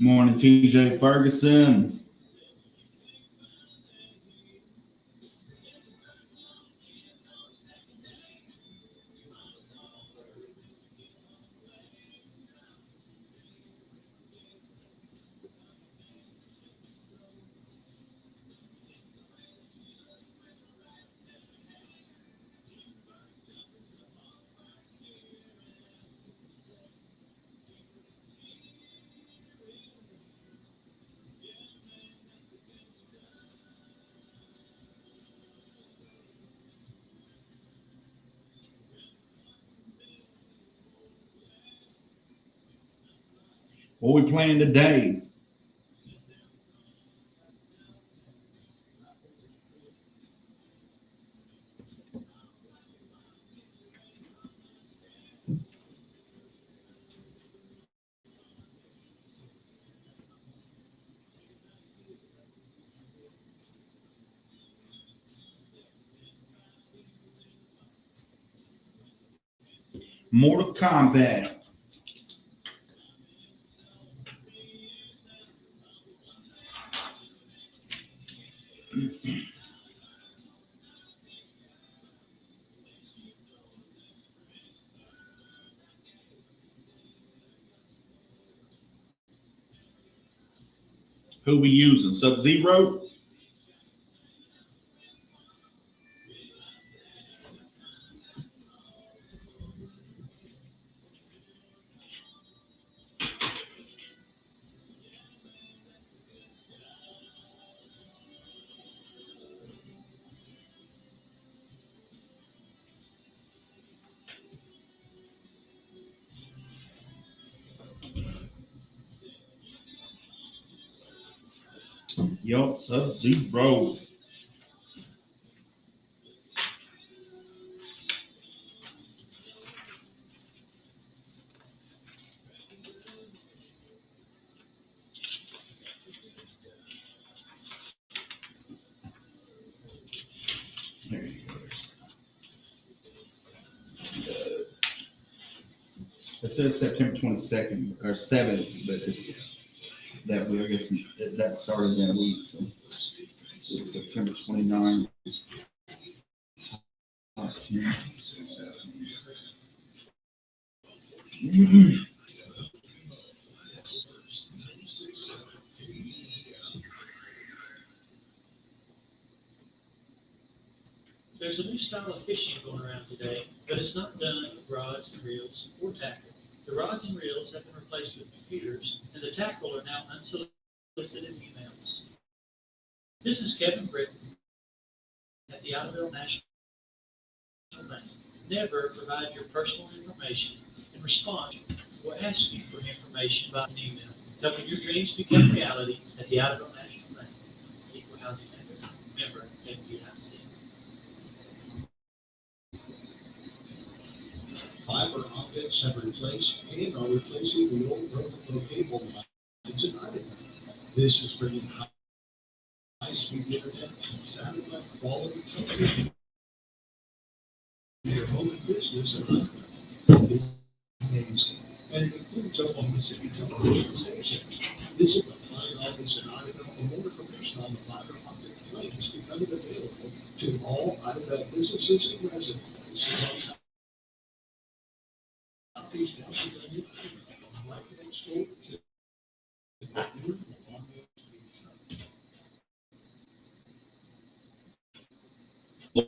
Morning, TJ Ferguson. What we playing today? Mortal Kombat. Who we using? Sub-Zero? Yup, Sub-Zero. There you go. It says September 22nd or 7th, but it's that week. I guess that started in a week, so it's September 29th. There's a new style of fishing going around today, but it's not done with rods and reels or tackle. The rods and reels have been replaced with computers, and the tackle are now unsolicited emails. This is Kevin Britton at the Iredell National Bank. Never provide your personal information in response or ask you for information by an email. Helping your dreams become reality at the Iredell National Bank. Equal housing lender, member FDIC. Fiber optics have replaced and are replacing the old broken cable lines in Idaho. This is bringing high-speed internet and satellite quality television to your home and business in Idaho. Amazing. And it includes Oklahoma City television stations. Visit the Fine Office in Idaho for more information on the fiber optic links becoming available to all Idaho businesses and residents. This is on Southeast Washington, right next door to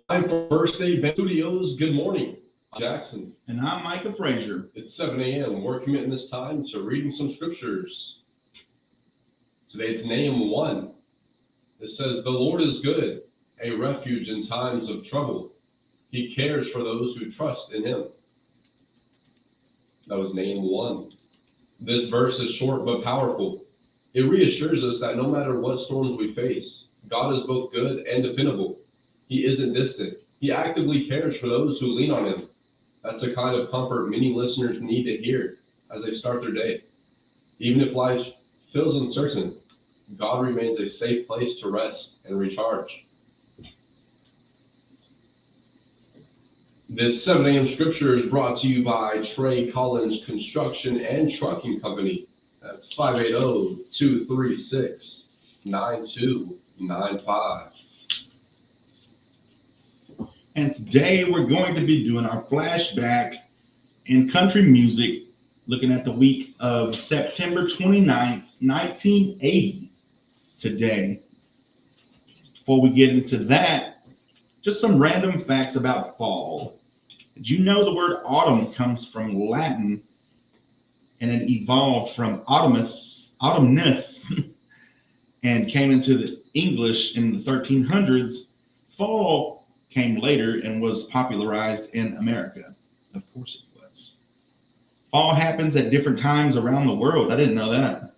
Live from First Day Bank Studios, good morning. I'm Jackson. And I'm Micah Frazier. It's 7 a.m. We're committing this time to reading some scriptures. Today it's Nahum 1. It says, "The Lord is good, a refuge in times of trouble. He cares for those who trust in him." That was Nahum 1. This verse is short but powerful. It reassures us that no matter what storms we face, God is both good and dependable. He isn't distant. He actively cares for those who lean on him. That's the kind of comfort many listeners need to hear as they start their day. Even if life feels uncertain, God remains a safe place to rest and recharge. This 7 a.m. scripture is brought to you by Trey Collins Construction and Trucking Company at That's 580-236-9295. And today we're going to be doing our flashback in country music, looking at the week of September 29th, 1980 today. Before we get into that, just some random facts about fall. Did you know the word autumn comes from Latin and it evolved from autumnus, and came into the English in the 1300s? Fall came later and was popularized in America. Of course it was. Fall happens at different times around the world. I didn't know that.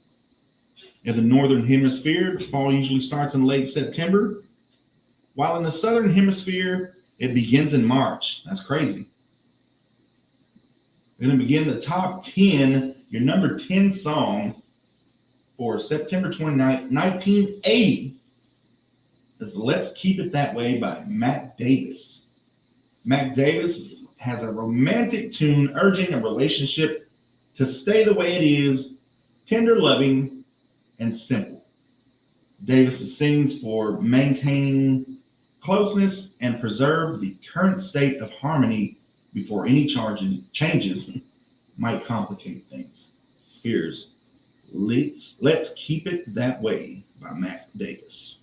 In the northern hemisphere, fall usually starts in late September, while in the southern hemisphere, it begins in March. That's crazy. We're going to begin the top 10, your number 10 song for September 29th, 1980 is Let's Keep It That Way by Mac Davis. Mac Davis has a romantic tune urging a relationship to stay the way it is, tender, loving, and simple. Davis sings for maintaining closeness and preserve the current state of harmony before any changes might complicate things. Here's Let's Keep It That Way by Mac Davis.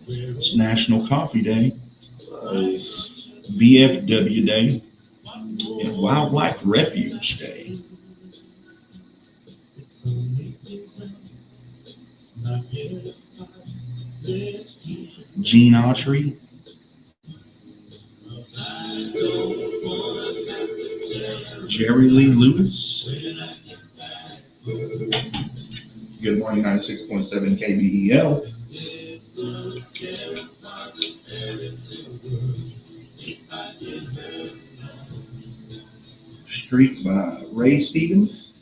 It's National Coffee Day, Nice. VFW Day, and Wildlife Refuge Day. Gene Autry. Jerry Lee Lewis. Good morning, 96.7 KBEL. Street by Ray Stevens.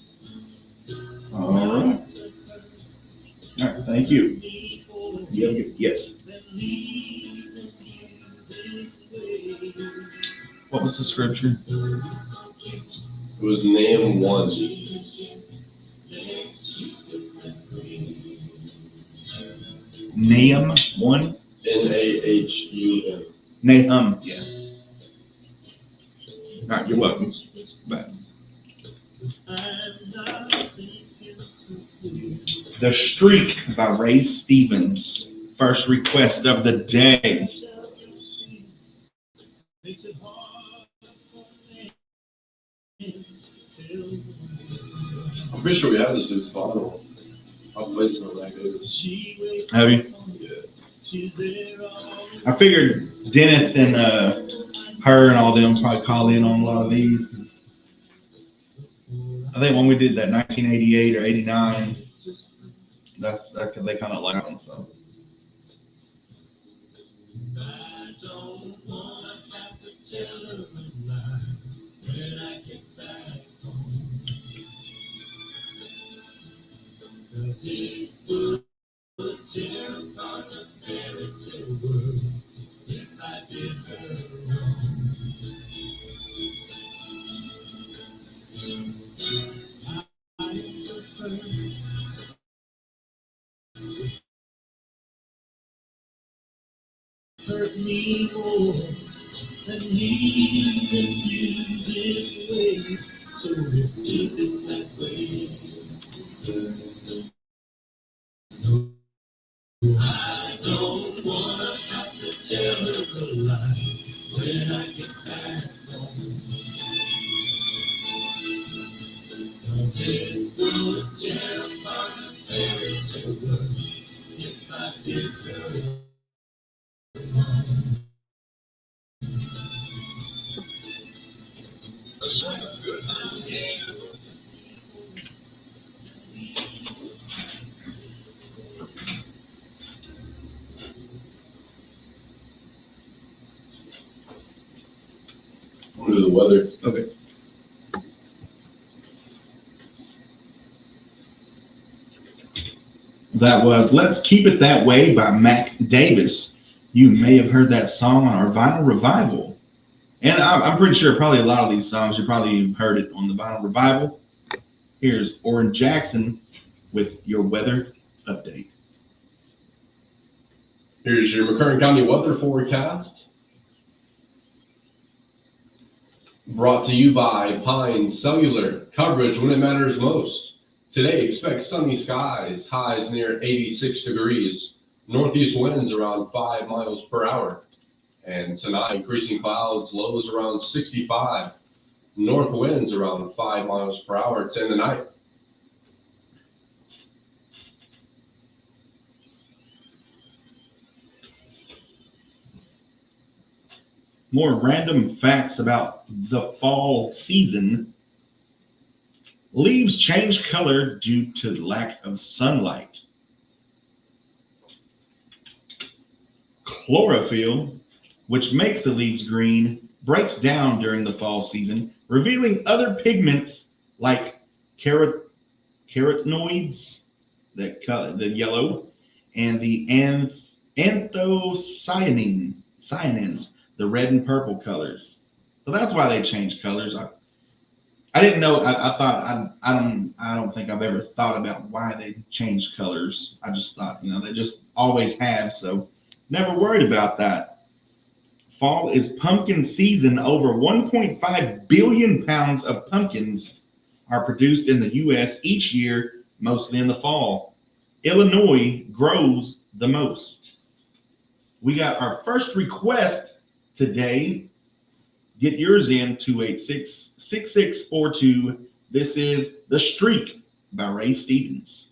All right. All right, thank you. Yes. What was the scripture? It was Nahum 1. Nahum 1? Nahum. Nahum, yeah. All right, you're welcome. Bye. The Streak by Ray Stevens. First request of the day. I'm pretty sure we have this week's final. I'll play some of Mac Davis. Have you? Yeah. I figured Dennis and her and all them probably call in on a lot of these. 'Cause I think when we did that 1988 or 89, they kind of like them. So. I don't wanna have to tell her a lie when I get back home. 'Cause it would tear apart the fairy tale world if I did her wrong. I took her. Hurt me more than leaving you this way. So let's keep it that way. No, I don't wanna have to tell her a lie when I get back home. 'Cause it would tear apart the fairy tale world if I did her wrong. Do the weather. Okay. That was Let's Keep It That Way by Mac Davis. You may have heard that song on our Vinyl Revival. And I'm pretty sure probably a lot of these songs, you probably heard it on the Vinyl Revival. Here's Oran Jackson with your weather update. Here's your McCurtain County weather forecast. Brought to you by Pine Cellular, coverage when it matters most. Today, expect sunny skies, highs near 86 degrees, northeast winds around 5 miles per hour. And tonight, increasing clouds, lows around 65, north winds around 5 miles per hour to end the night. More random facts about the fall season. Leaves change color due to lack of sunlight. Chlorophyll, which makes the leaves green, breaks down during the fall season, revealing other pigments like carotenoids, the yellow, and the anthocyanins, the red and purple colors. So that's why they change colors. I didn't know. I thought I don't think I've ever thought about why they change colors. I just thought, they just always have. So never worried about that. Fall is pumpkin season. Over 1.5 billion pounds of pumpkins are produced in the U.S. each year, mostly in the fall. Illinois grows the most. We got our first request today. Get yours in 286-6642. This is The Streak by Ray Stevens.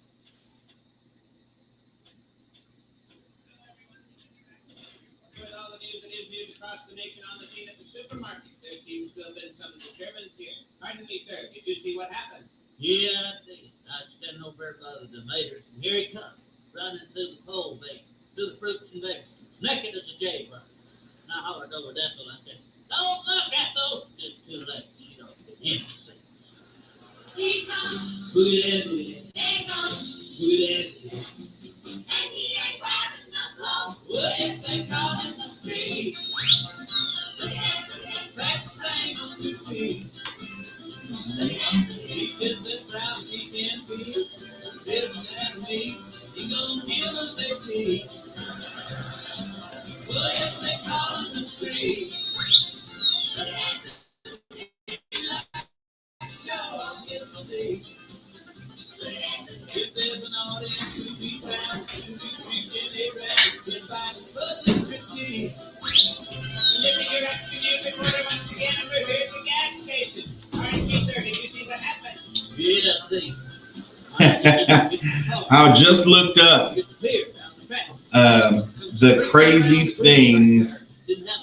With all the news and news across the nation on the scene at the supermarket, there seems to have been some disturbance here. Pardon me, sir. Did you see what happened? Yeah, I did. I was standing over by the tomatoes, and here he comes, running through the coal bay, through the fruits and vegetables, naked as a jaybird. And I hollered over to Ethel, and I said, "Don't look, Ethel!" Just too late. She don't get anything. He comes. Booty that, booty that, They come. booty that. And he ain't wearing no clothes. What is they call in the street? Look at the best thing to be. Look at the He is the proud he can be. This and me, he gon' give us a key. what is they call in the street? Look at the show off his physique. Look at the If there's an audience to be found, to be speaking a rap, goodbye, but the critique. Listen, your action news reporter once again, and we're here at the gas station. Alright, sir, did you see what happened? Yeah, see. I just looked up Get the beer down the back. the crazy things,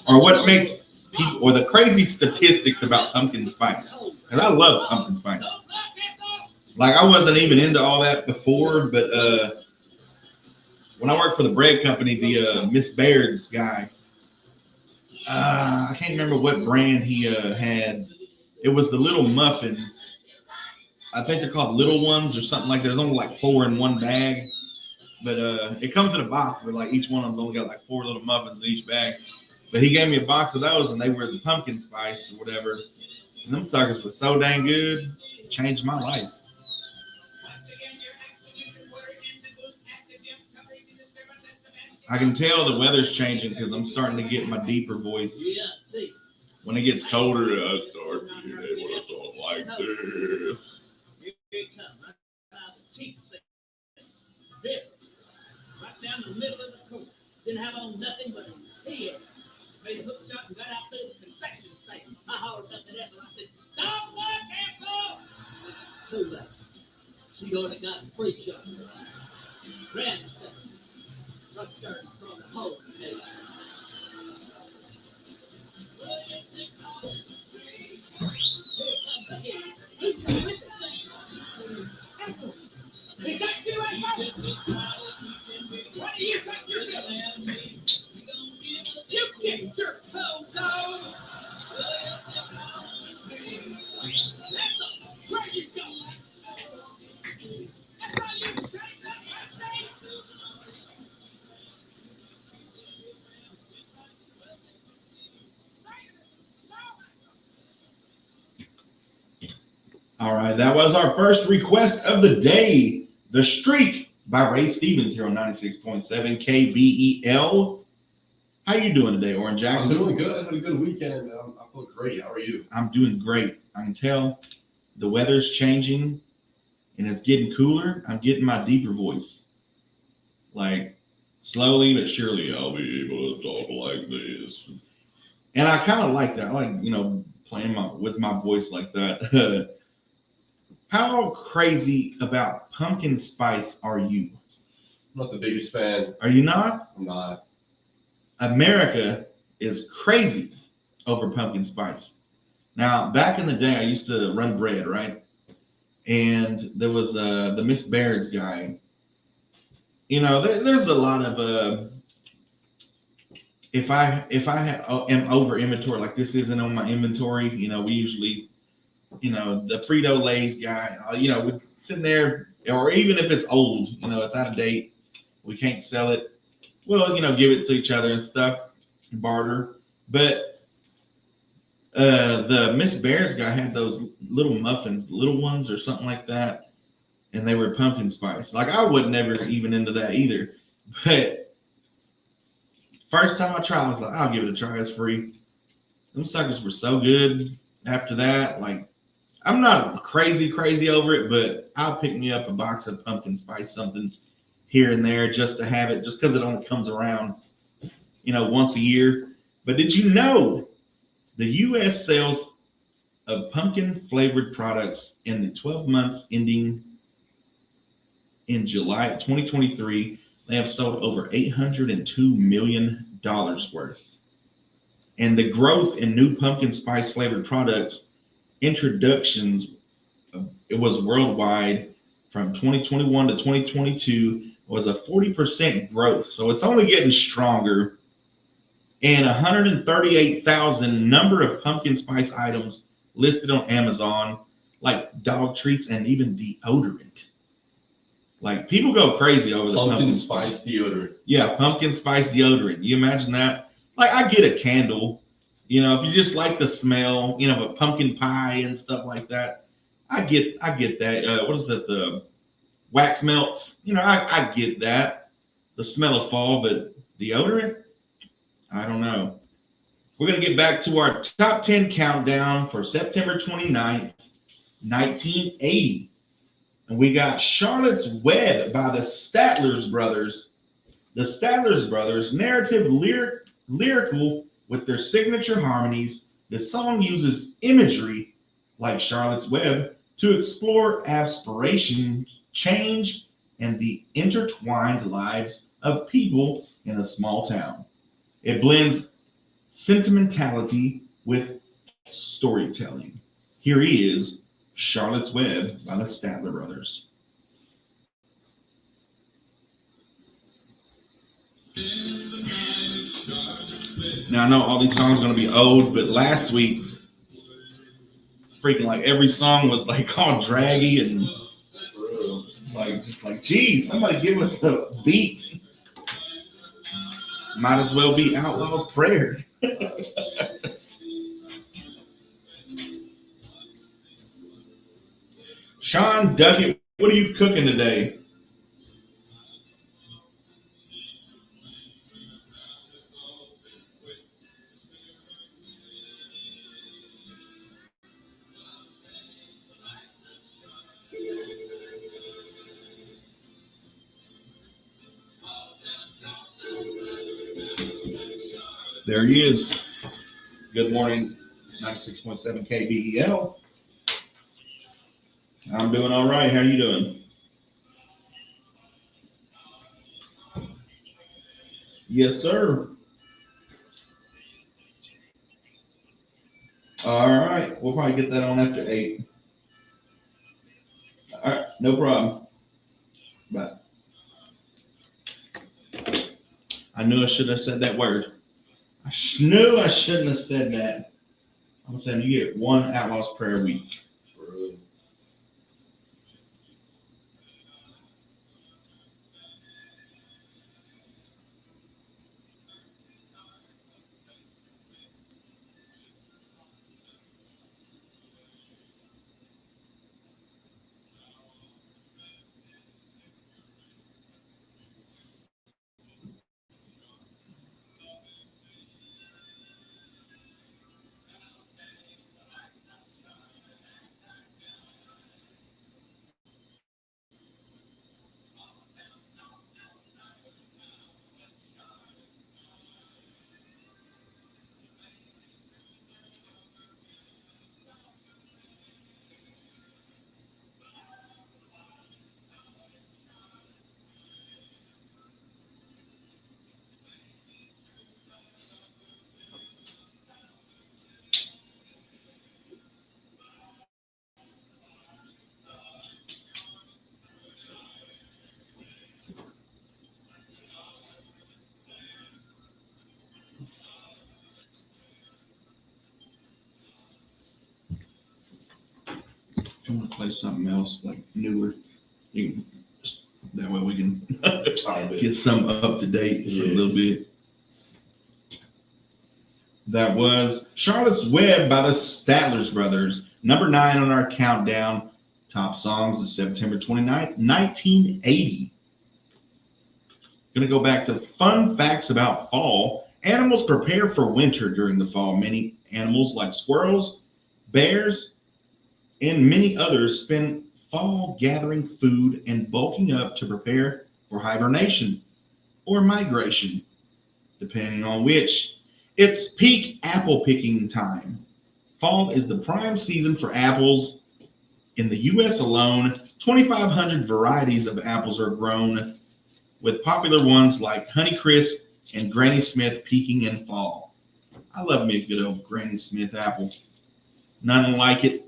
or what makes people, or the crazy statistics about pumpkin spice. And I love pumpkin spice. Don't look at those. Like, I wasn't even into all that before, but when I worked for the bread company, the Miss Baird's guy, I can't remember what brand he had. It was the little muffins. I think they're called little ones or something like that. There's only like 4 in one bag, but it comes in a box, but like each one of them's only got like 4 little muffins in each bag. But he gave me a box of those, and they were the pumpkin spice or whatever. And them suckers were so dang good, it changed my life. Once again, your action news reporter in the booth at the gym covering the disturbance at the gas I can tell the weather's changing because I'm starting to get my deeper voice. Yeah, see. When it gets colder, I start being able to talk like this. Here it comes, right out the cheap thing. Beer. Right down the middle of the court. Didn't have on nothing but a head. Made a hook shot and got out through the concession stand. I hollered up to that and I said, "Don't look, Ethel!" Too late. She already got a free shot. Ran the stuff. Right there from the hole. Hey. What is it called? Here comes the head. He's coming with the thing. Ethel. Is that you, Ethel? What do you think you're doing? You get your toe down. All right, that was our first request of the day. The Streak by Ray Stevens here on 96.7 KBEL. How you doing today, Oran I'm Jackson? doing good. I had a good weekend. I feel great. How are you? I'm doing great. I can tell the weather's changing and it's getting cooler. I'm getting my deeper voice. Like, slowly but surely, I'll be able to talk like this. And I kind of like that. I like, playing with my voice like that. How crazy about pumpkin spice are you? I'm not the biggest fan. Are you not? I'm not. America is crazy over pumpkin spice. Now, back in the day, I used to run bread, right? And there was the Miss Baird's guy. There's a lot of if I am over inventory, like this isn't on my inventory, we usually, the Frito Lay's guy, we sitting there, or even if it's old, it's out of date, we can't sell it. Well, give it to each other and stuff, barter. But the Miss Baird's guy had those little muffins, little ones or something like that, and they were pumpkin spice. Like I would never even into that either, but first time I tried, I was like, I'll give it a try. It's free. Them suckers were so good. After that, like, I'm not crazy over it, but I'll pick me up a box of pumpkin spice, something here and there, just to have it, just because it only comes around, once a year. But did you know the U.S. sales of pumpkin flavored products in the 12 months ending in July 2023, they have sold over $802 million worth. And the growth in new pumpkin spice flavored products introductions, it was worldwide from 2021 to 2022 was a 40% growth. So it's only getting stronger. And 138,000 number of pumpkin spice items listed on Amazon, like dog treats and even deodorant. Like people go crazy over the Pumpkin spice deodorant. Yeah, pumpkin spice deodorant. You imagine that? Like I get a candle, if you just like the smell, of pumpkin pie and stuff like that. I get that. What is that? The wax melts. I get that. The smell of fall, but deodorant? I don't know. We're gonna get back to our top 10 countdown for September 29th, 1980. And we got Charlotte's Web by the Statler's Brothers. The Statler's Brothers, narrative lyrical with their signature harmonies, the song uses imagery like Charlotte's Web to explore aspiration, change, and the intertwined lives of people in a small town. It blends sentimentality with storytelling. Here is Charlotte's Web by the Statler Brothers. Now I know all these songs are going to be old, but last week, freaking like every song was like all draggy and like, geez, somebody give us a beat. Might as well be Outlaw's Prayer. Sean Duckett, what are you cooking today? There he is. Good morning, 96.7 KBEL. I'm doing all right. How you doing? Yes, sir. All right. We'll probably get that on after 8. All right. No problem. But I knew I should have said that word. I knew I shouldn't have said that. I'm saying you get one Outlaw's Prayer a week. I'm gonna play something else like newer. You can, that way we can get some up to date for a little bit. That was Charlotte's Web by the Statler's Brothers, number 9 on our countdown. Top songs of September 29th, 1980. Gonna go back to fun facts about fall. Animals prepare for winter during the fall. Many animals like squirrels, bears, and many others spend fall gathering food and bulking up to prepare for hibernation or migration, depending on which. It's peak apple picking time. Fall is the prime season for apples. In the U.S. alone, 2,500 varieties of apples are grown, with popular ones like Honeycrisp and Granny Smith peaking in fall. I love me a good old Granny Smith apple. None like it.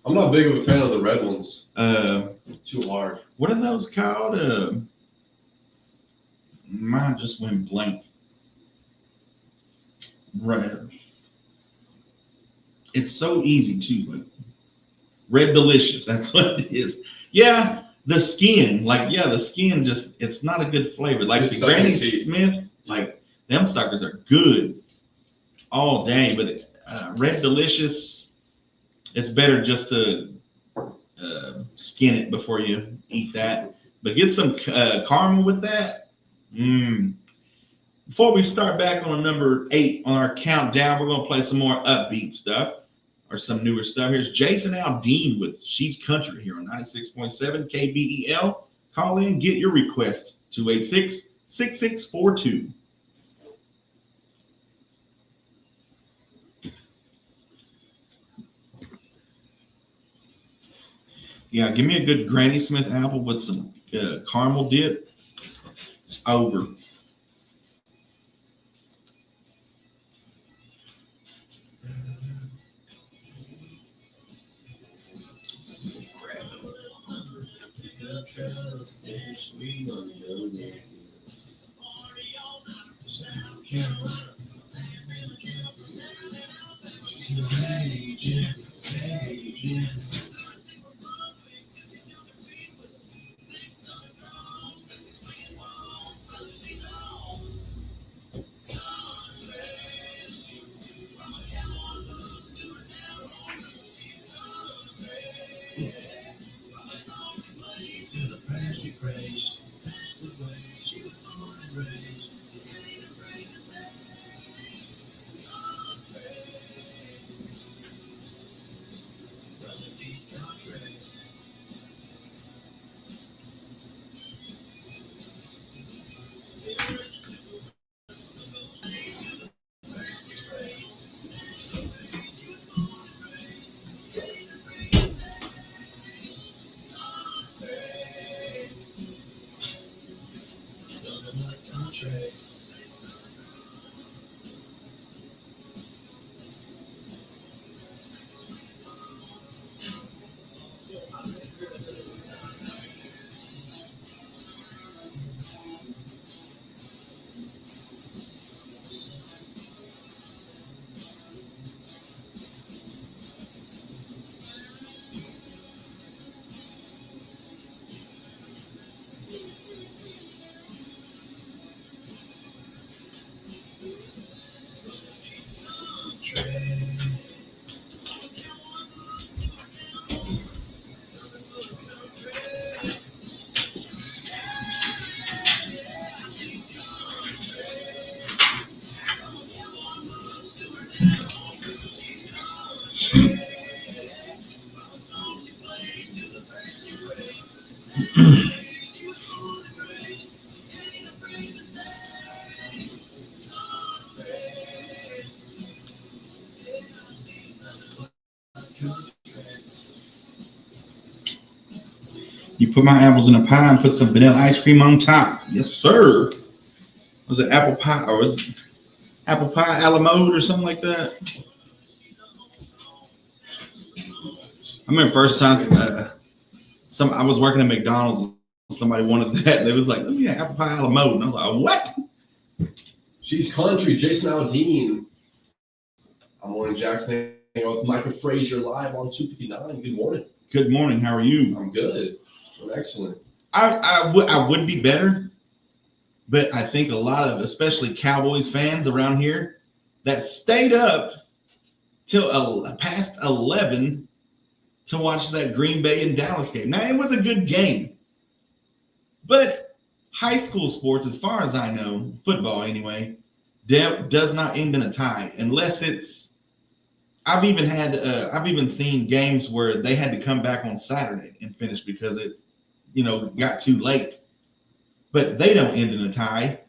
I'm not big of a fan of the red ones. Too hard. What are those called? Mine just went blank. Red. It's so easy too. Like Red Delicious. That's what it is. Yeah, the skin. The skin just, it's not a good flavor. Like It's the Granny teeth. Smith, like them suckers are good all day. But Red Delicious, it's better just to skin it before you eat that. But get some caramel with that. Before we start back on number 8 on our countdown, we're going to play some more upbeat stuff or some newer stuff. Here's Jason Aldean with She's Country here on 96.7 KBEL. Call in, get your request, 286-6642. Yeah, give me a good Granny Smith apple with some caramel dip. It's over. You put my apples in a pie and put some vanilla ice cream on top. Yes, sir. Was it apple pie or was it apple pie a la mode or something like that? I remember first time I was working at McDonald's. Somebody wanted that. They was like, "Let me get apple pie a la mode," and I was like, "What?" She's Country, Jason Aldean. I'm Oran Jackson, with Micah Frazier live on 259. Good morning. Good morning. How are you? I'm good. I'm excellent. I would be better, but I think a lot of, especially Cowboys fans around here, that stayed up till past 11 to watch that Green Bay and Dallas game. Now, it was a good game, but high school sports, as far as I know, football anyway, does not end in a tie unless it's. I've even seen games where they had to come back on Saturday and finish because it, got too late. But they don't end in a tie.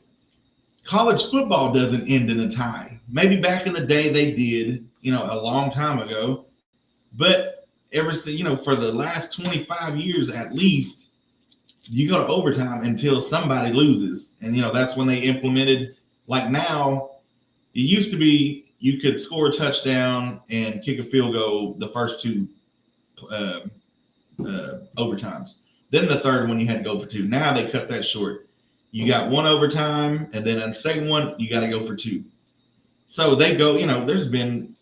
College football doesn't end in a tie. Maybe back in the day they did, a long time ago. But for the last 25 years at least, you go to overtime until somebody loses. And, that's when they implemented, like now, it used to be you could score a touchdown and kick a field goal the first two overtimes. Then the third one you had to go for two. Now they cut that short. You got one overtime, and then on the second one, you got to go for two. So they go, there's been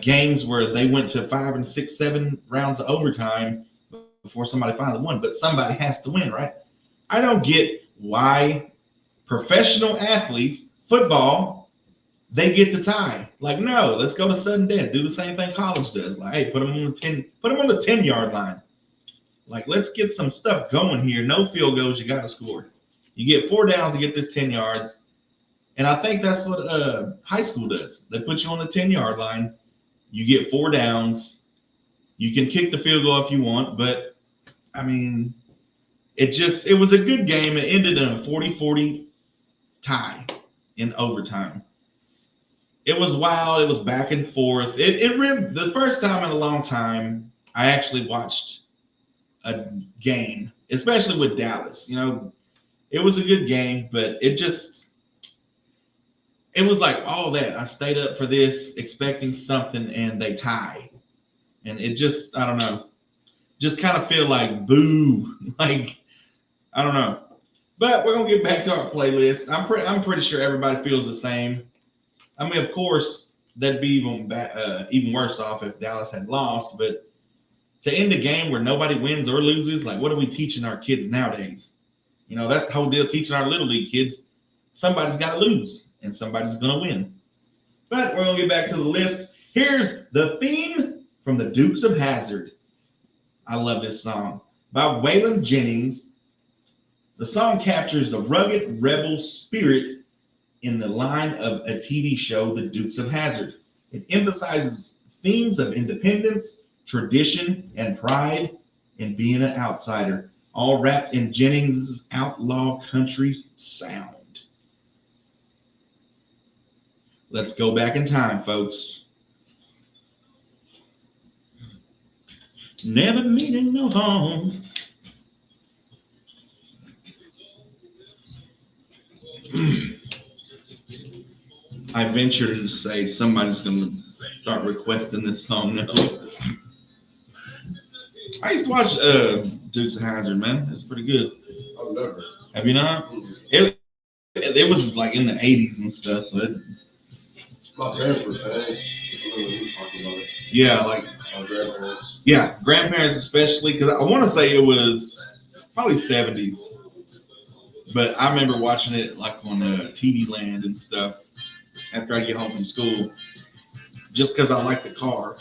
games where they went to 5 and 6, 7 rounds of overtime before somebody finally won. But somebody has to win, right? I don't get why professional athletes, football, they get to tie. Like, no, let's go to sudden death. Do the same thing college does. Like, hey, put them on the 10-yard line. Like, let's get some stuff going here. No field goals, you got to score. You get 4 downs to get this 10 yards. And I think that's what high school does. They put you on the 10-yard line. You get 4 downs. You can kick the field goal if you want. But, I mean, it was a good game. It ended in a 40-40 tie in overtime. It was wild. It was back and forth. It really, the first time in a long time, I actually watched a game, especially with Dallas. It was a good game, but it was like all that. I stayed up for this, expecting something, and they tie. And it just, I don't know, just kind of feel like boo. Like, I don't know. But we're going to get back to our playlist. I'm pretty sure everybody feels the same. I mean, of course, that'd be even worse off if Dallas had lost. But to end a game where nobody wins or loses, like, what are we teaching our kids nowadays? That's the whole deal, teaching our little league kids. Somebody's got to lose, and somebody's going to win. But we're going to get back to the list. Here's the theme from the Dukes of Hazzard. I love this song. By Waylon Jennings. The song captures the rugged rebel spirit in the line of a TV show, The Dukes of Hazzard. It emphasizes themes of independence, tradition, and pride in being an outsider, all wrapped in Jennings' outlaw country sound. Let's go back in time, folks. Never meaning no harm. I venture to say somebody's going to start requesting this song now. I used to watch Dukes of Hazzard, man. It's pretty good. I've never. Have you not? It was like in the 80s and stuff. So my parents were fans. I don't know who was talking about it. Yeah, like My grandparents. Yeah, grandparents especially, because I want to say it was probably 70s. But I remember watching it like on TV Land and stuff after I get home from school, just because I like the car.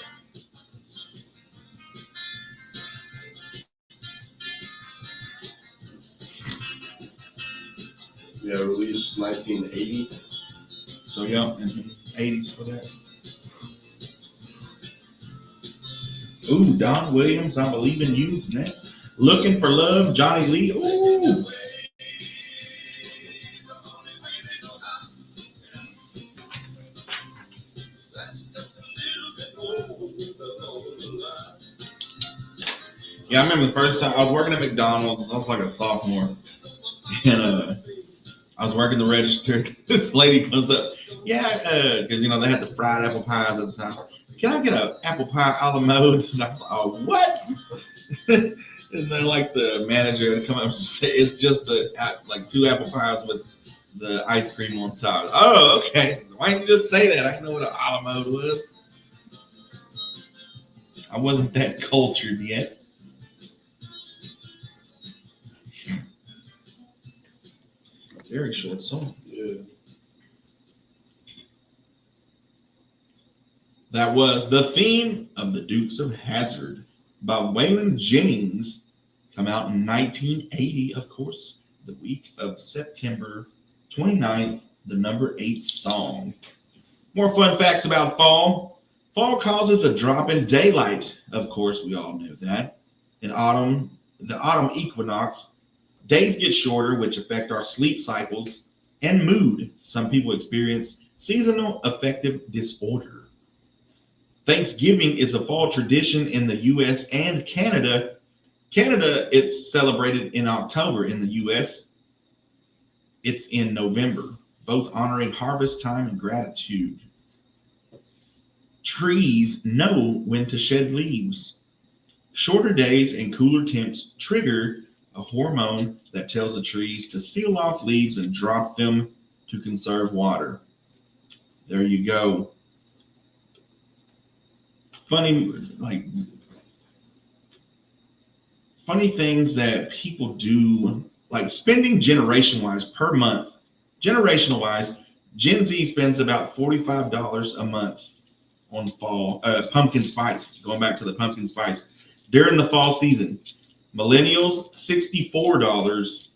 Yeah, released 1980. So yeah, 80s for that. Ooh, Don Williams, I Believe in You's next. Looking for Love, Johnny Lee. Ooh. Yeah, I remember the first time I was working at McDonald's. I was like a sophomore, and I was working the register. This lady comes up, yeah, because they had the fried apple pies at the time. Can I get an apple pie a la mode? And I was like, oh, what? And then like the manager would come up and say, it's just like 2 apple pies with the ice cream on top. Oh, okay. Why didn't you just say that? I didn't know what an a la mode was. I wasn't that cultured yet. Very short song. Yeah. That was The Theme of the Dukes of Hazzard by Waylon Jennings. Come out in 1980, of course, the week of September 29th, the number 8 song. More fun facts about fall. Fall causes a drop in daylight. Of course, we all know that. In autumn, the autumn equinox, days get shorter, which affect our sleep cycles and mood. Some people experience seasonal affective disorder. Thanksgiving is a fall tradition in the U.S. and Canada. Canada, it's celebrated in October. In the U.S., it's in November, both honoring harvest time and gratitude. Trees know when to shed leaves. Shorter days and cooler temps trigger a hormone that tells the trees to seal off leaves and drop them to conserve water. There you go. Funny things that people do, like spending generation wise per month. Generational wise, Gen Z spends about $45 a month on fall pumpkin spice. Going back to the pumpkin spice during the fall season. Millennials $64,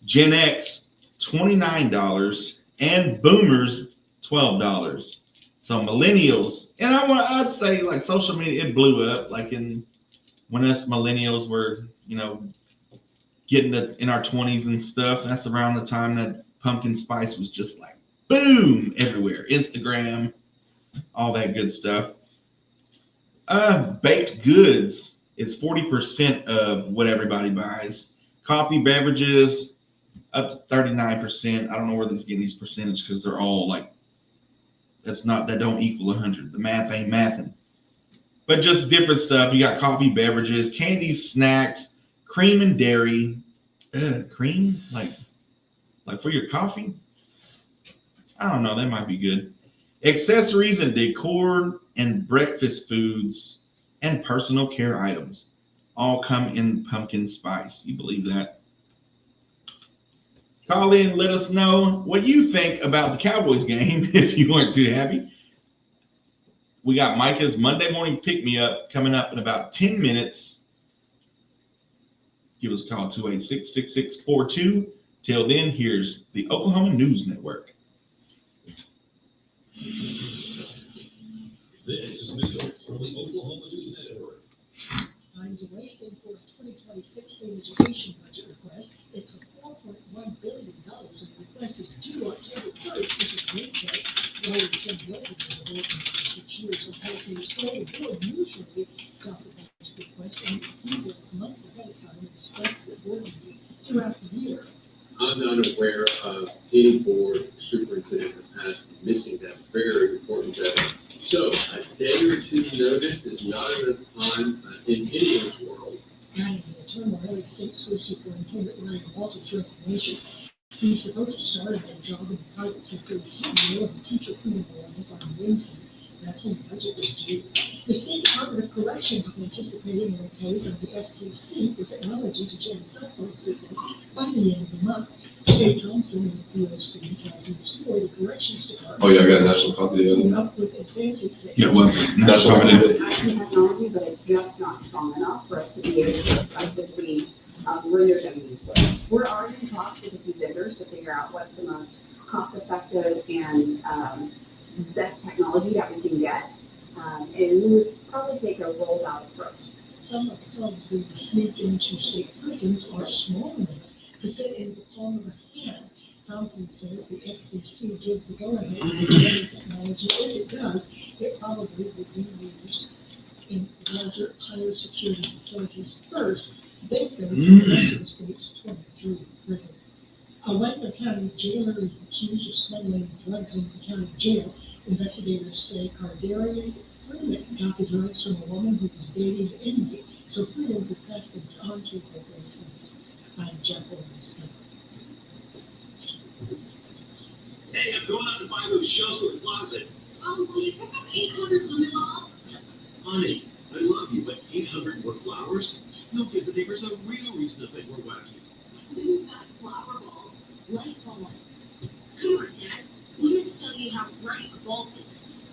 Gen X $29, and Boomers $12. So millennials, and I'd say like social media, it blew up like when us millennials were, getting in our 20s and stuff. That's around the time that pumpkin spice was just like boom everywhere. Instagram, all that good stuff. Baked goods is 40% of what everybody buys. Coffee, beverages, up to 39%. I don't know where these get these percentages because they're all like, that don't equal 100. The math ain't mathing. But just different stuff. You got coffee, beverages, candies, snacks, cream and dairy. Cream? Like for your coffee? I don't know. That might be good. Accessories and decor and breakfast foods and personal care items all come in pumpkin spice. You believe that? Call in, let us know what you think about the Cowboys game if you weren't too happy. We got Micah's Monday morning pick-me-up coming up in about 10 minutes. Give us a call, 286-6642. Till then, here's the Oklahoma News Network. This is the Oklahoma News Network. Funds wasted for a 2026 state education budget request. It's a $4.1 billion, and the request is due October 1st, which is Wednesday. While the Tim Wilson has been working for 6 years, so President Story board usually got the budget request and received it months ahead of time and discussed with board members throughout the year. I'm not aware of any board superintendent in the past missing that very important deadline. So a day or two notice is not enough time in anyone's world. Adding to the turmoil is state school superintendent Ryan Walter's resignation. He's supposed to start a new job in the private sector as CEO of the teacher food enrollment on Wednesday. That's when the budget was due. The State Department of Corrections is anticipating an okay from the FCC for technology to gel cell phone signals by the end of the month. Jay Thompson in the DOC tells him the Corrections Department. Oh, yeah, I got a national copy of it. Came up with advances that Yeah, well, National copy of it. Tracking technology, but it's just not strong enough for us to be able to effectively render them useful. We're already in talks with a few vendors to figure out what's the most cost-effective and best technology that we can get, and we would probably take a rolled-out approach. some of the clubs being sneaked into state prisons are small enough to fit in the palm of a hand. Thompson says the FCC gives the go-ahead for the technology. If it does, it probably would be used in larger, higher security facilities first. They go to the rest of the state's 23 prisons. A Wetmore County jailer is accused of smuggling drugs into the county jail. Investigators say Cardarius Freeman got the drugs from a woman who was dating an inmate, so Freeman could pass them on to her boyfriend. I'm Jeff Owens. Hey, I'm going out to buy those shelves for the closet. Will you pick up 800 lemon balls? Honey, I love you. You'll give the neighbors a real reason to think we're wacky. We've got flower balls, light bulbs. Come on, Dad. Let me tell you how bright a bulb is.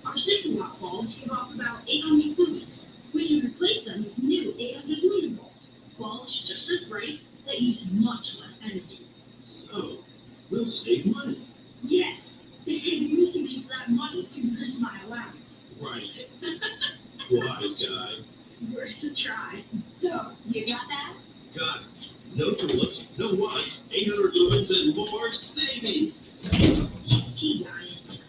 Our 60-watt bulbs give off about 800 lumens. We can replace them with new 800 lumen bulbs. Bulbs just as bright that use much less energy. So, we'll save money. Yes, and we can use that money to increase my allowance. Right. Wise guy. Worth a try. So, you got that? Got it. No tulips, no wines, 800 lumens and more savings. He got it.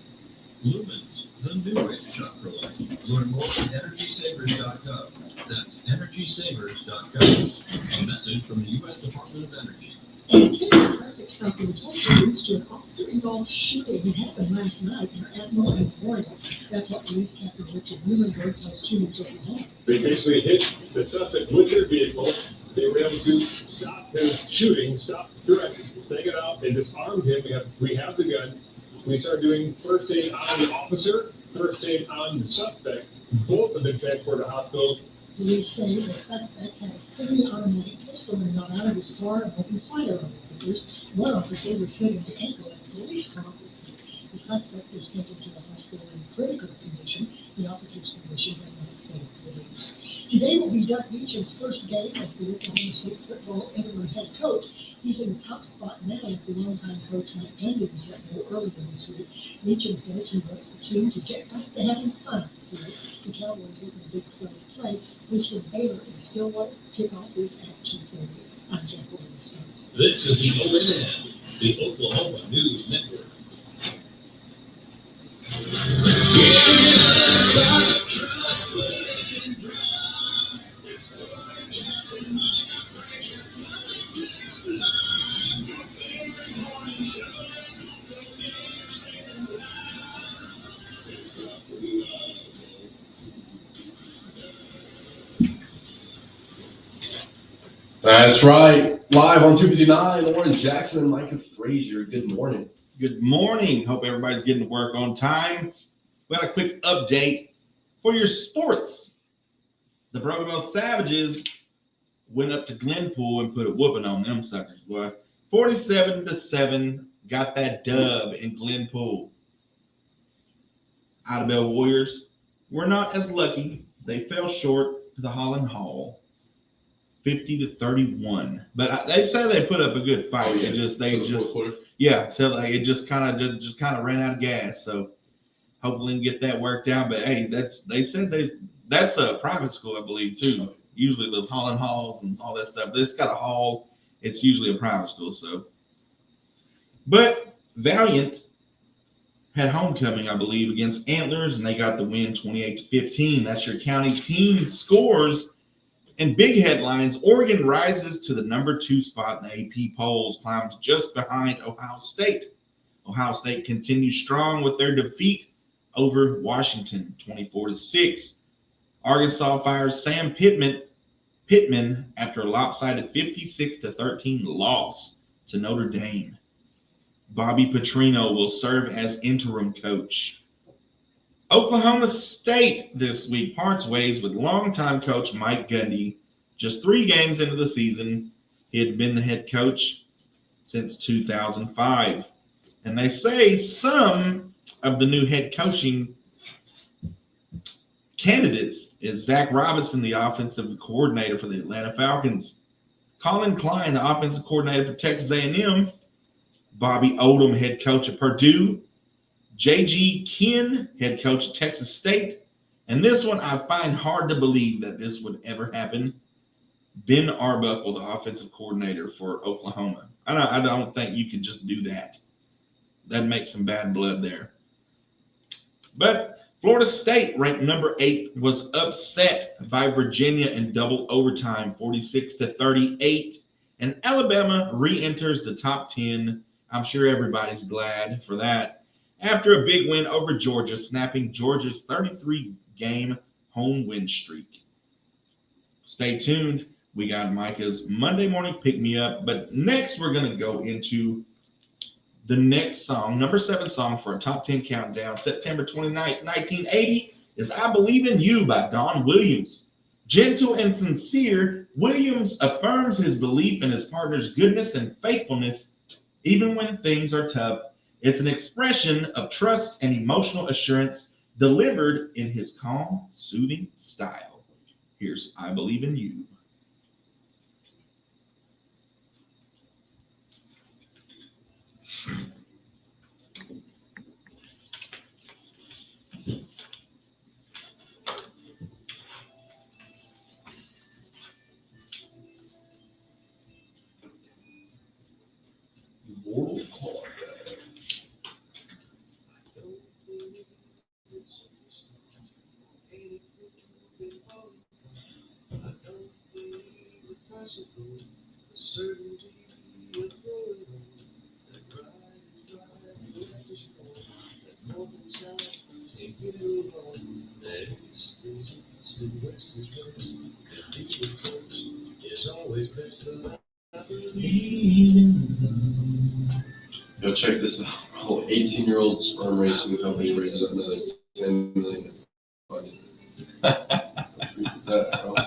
Lumens, the new way to shop for life. Learn more at EnergySavers.gov. That's EnergySavers.gov. A message from the U.S. Department of Energy. And here's a traffic stop in Tulsa leads to an officer-involved shooting that happened last night in Admiral and Florida. That's what police Captain Richard Newman wrote us 2 news Oklahoma. They basically hit the suspect with their vehicle. They were able to stop his shooting, stop the threat, take it out. They disarmed him. We have the gun. We started doing first aid on the officer, first aid on the suspect. Both have been transported to hospital. Police say the suspect had a semi-automatic pistol and got out of his car and opened fire on officers. One officer was hit in the ankle at a police car. The suspect was taken to the hospital in critical condition. The officer's condition has not been released. Today will be Doug Meacham's first game as the Oklahoma State football interim head coach. He's in the top spot now with the longtime coach Mike Andy was let go earlier this week. Meacham says he wants the team to get back to having fun. The Cowboys looking a big play. Houston Baylor and Stillwater kickoff is at 2:30. I'm Jeff Williams. This is the ONN, the Oklahoma News Network. That's right. Live on 259, Oran Jackson and Micah Frazier. Good morning. Good morning. Hope everybody's getting to work on time. We got a quick update for your sports. The Brokenville Savages went up to Glenpool and put a whooping on them suckers, boy. 47-7, got that dub in Glenpool. Idabel Warriors were not as lucky. They fell short to the Holland Hall, 50-31. But they say they put up a good fight. It just it just kind of ran out of gas. So hopefully we can get that worked out. But hey, that's a private school, I believe, too. Usually those Holland Halls and all that stuff. This got a hall. It's usually a private school. So, but Valiant had homecoming, I believe, against Antlers, and they got the win 28-15. That's your county team scores. And big headlines, Oregon rises to the number 2 spot in the AP polls, climbs just behind Ohio State. Ohio State continues strong with their defeat over Washington, 24-6. Arkansas fires Sam Pittman after a lopsided 56-13 loss to Notre Dame. Bobby Petrino will serve as interim coach. Oklahoma State this week parts ways with longtime coach Mike Gundy. Just 3 games into the season, he had been the head coach since 2005. And they say some of the new head coaching candidates is Zach Robinson, the offensive coordinator for the Atlanta Falcons, Colin Klein, the offensive coordinator for Texas A&M, Bobby Odom, head coach of Purdue, J.G. Kinn, head coach of Texas State, and this one I find hard to believe that this would ever happen, Ben Arbuckle, the offensive coordinator for Oklahoma. I don't think you can just do that. That makes some bad blood there. But Florida State, ranked number 8, was upset by Virginia in double overtime, 46-38. And Alabama re-enters the top 10. I'm sure everybody's glad for that. After a big win over Georgia, snapping Georgia's 33-game home win streak. Stay tuned. We got Micah's Monday morning pick-me-up. But next, we're going to go into the next song, number 7 song for a top 10 countdown, September 29th, 1980, is I Believe in You by Don Williams. Gentle and sincere, Williams affirms his belief in his partner's goodness and faithfulness even when things are tough. It's an expression of trust and emotional assurance delivered in his calm, soothing style. Here's I Believe in You. Mortal Kombat. Yo, check this out. Bro. 18-year-old sperm racing company raises another $10 million in funding. How sweet is that, bro?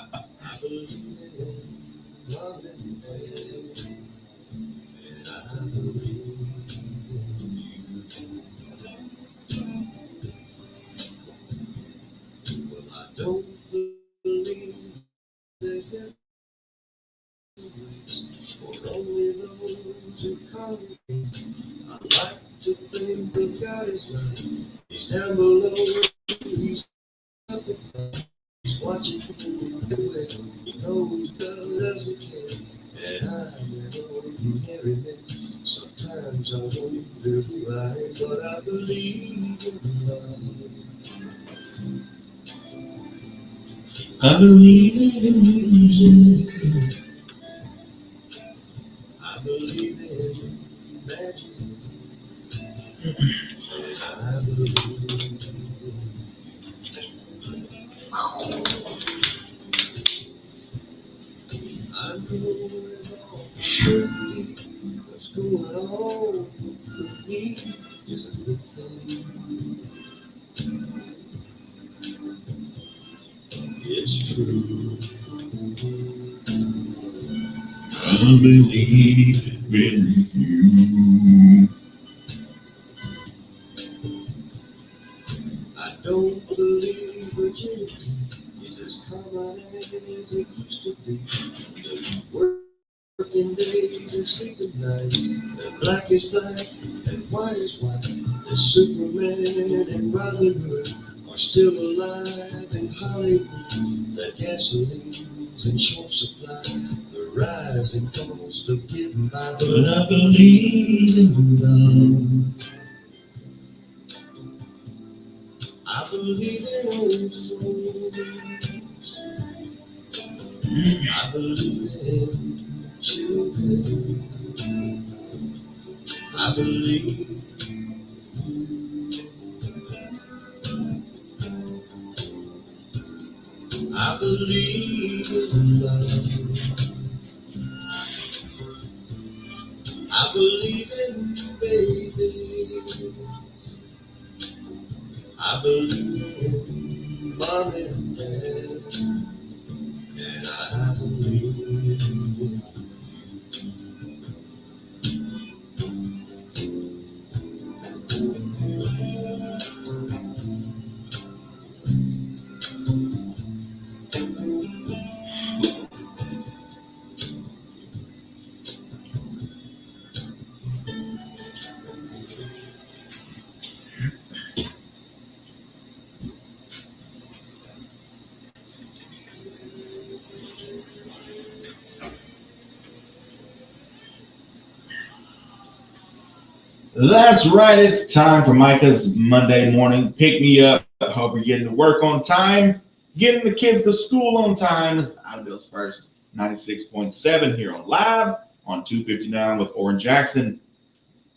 Sometimes I wonder why, but I believe in love. I believe in music. I believe in magic. And I believe I know it all certainly. What's going on with me is a good thing. It's true. I believe in you. I don't believe virginity is as common as it used to be. Working days and sleeping nights, and black is black and white is white. The Superman and Robin Hood are still alive in Hollywood. The gasoline's in short supply, the rising cost of getting by. But I believe in love. I believe in old souls. I believe in children. I believe. I believe in love. I believe in babies. I believe in mom and dad. And I believe in That's right. It's time for Micah's Monday morning pick me up. I hope you're getting to work on time, getting the kids to school on time. It's Idle's First 96.7 here on live on 259 with Oran Jackson.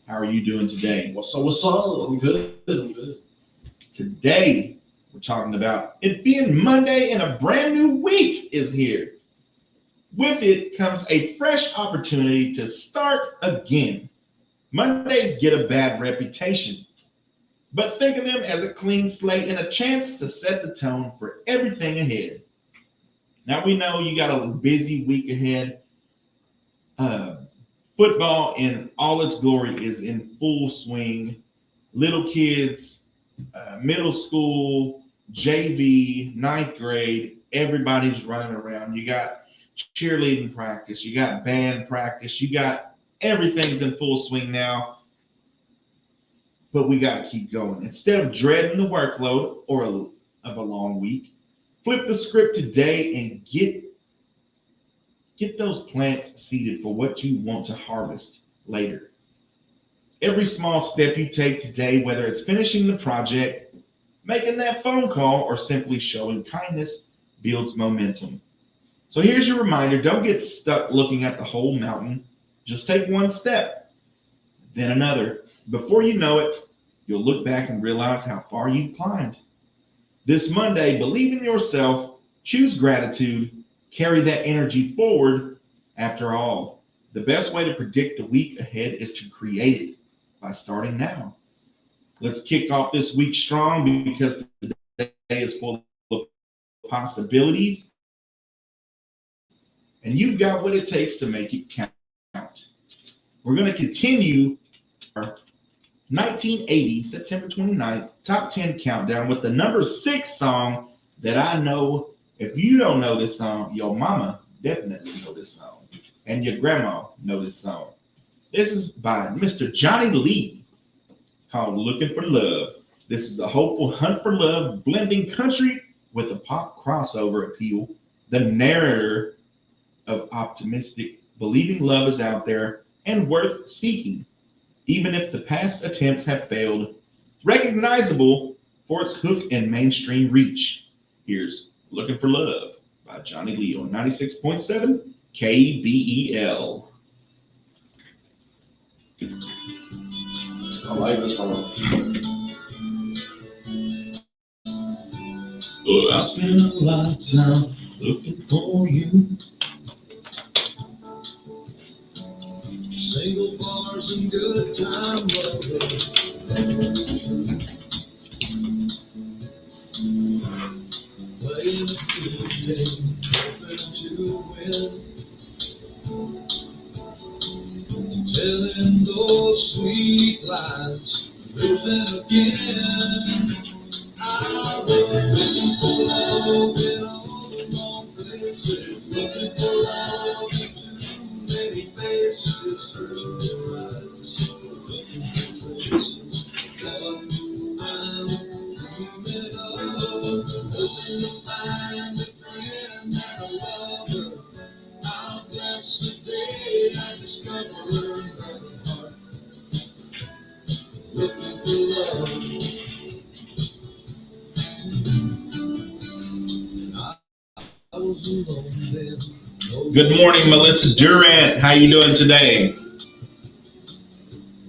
How are you doing today? What's up? I'm good. Today, we're talking about it being Monday and a brand new week is here. With it comes a fresh opportunity to start again. Mondays get a bad reputation, but think of them as a clean slate and a chance to set the tone for everything ahead. Now we know you got a busy week ahead. Football in all its glory is in full swing. Little kids, middle school, JV, ninth grade, everybody's running around. You got cheerleading practice, you got band practice, you got everything's in full swing now. But we got to keep going. Instead of dreading the workload of a long week, flip the script today and get those plants seeded for what you want to harvest later. Every small step you take today, whether it's finishing the project, making that phone call, or simply showing kindness, builds momentum. So here's your reminder, don't get stuck looking at the whole mountain. Just take one step, then another. Before you know it, you'll look back and realize how far you've climbed. This Monday, believe in yourself, choose gratitude, carry that energy forward. After all, the best way to predict the week ahead is to create it by starting now. Let's kick off this week strong because today is full of possibilities, and you've got what it takes to make it count. We're going to continue our 1980, September 29th, top 10 countdown with the number 6 song that I know. If you don't know this song, your mama definitely know this song, and your grandma know this song. This is by Mr. Johnny Lee, called Looking for Love. This is a hopeful hunt for love, blending country with a pop crossover appeal. The narrator of optimistic, believing love is out there and worth seeking, even if the past attempts have failed. Recognizable for its hook and mainstream reach. Here's Looking for Love by Johnny Lee on 96.7 KBEL. I like this song. Oh, I spent a lifetime looking for you. Single bars and good time lovers. Playing a good game, hoping to win. Telling those sweet lies, losing again. I was looking for love in all the wrong places, looking for love in too many faces, searching for eyes, looking for traces. What I'm dreaming of, hoping to find a friend and a lover. How blessed the day I discovered another heart, looking for love. I was alone then. Good morning, Melissa Durant. How you doing today?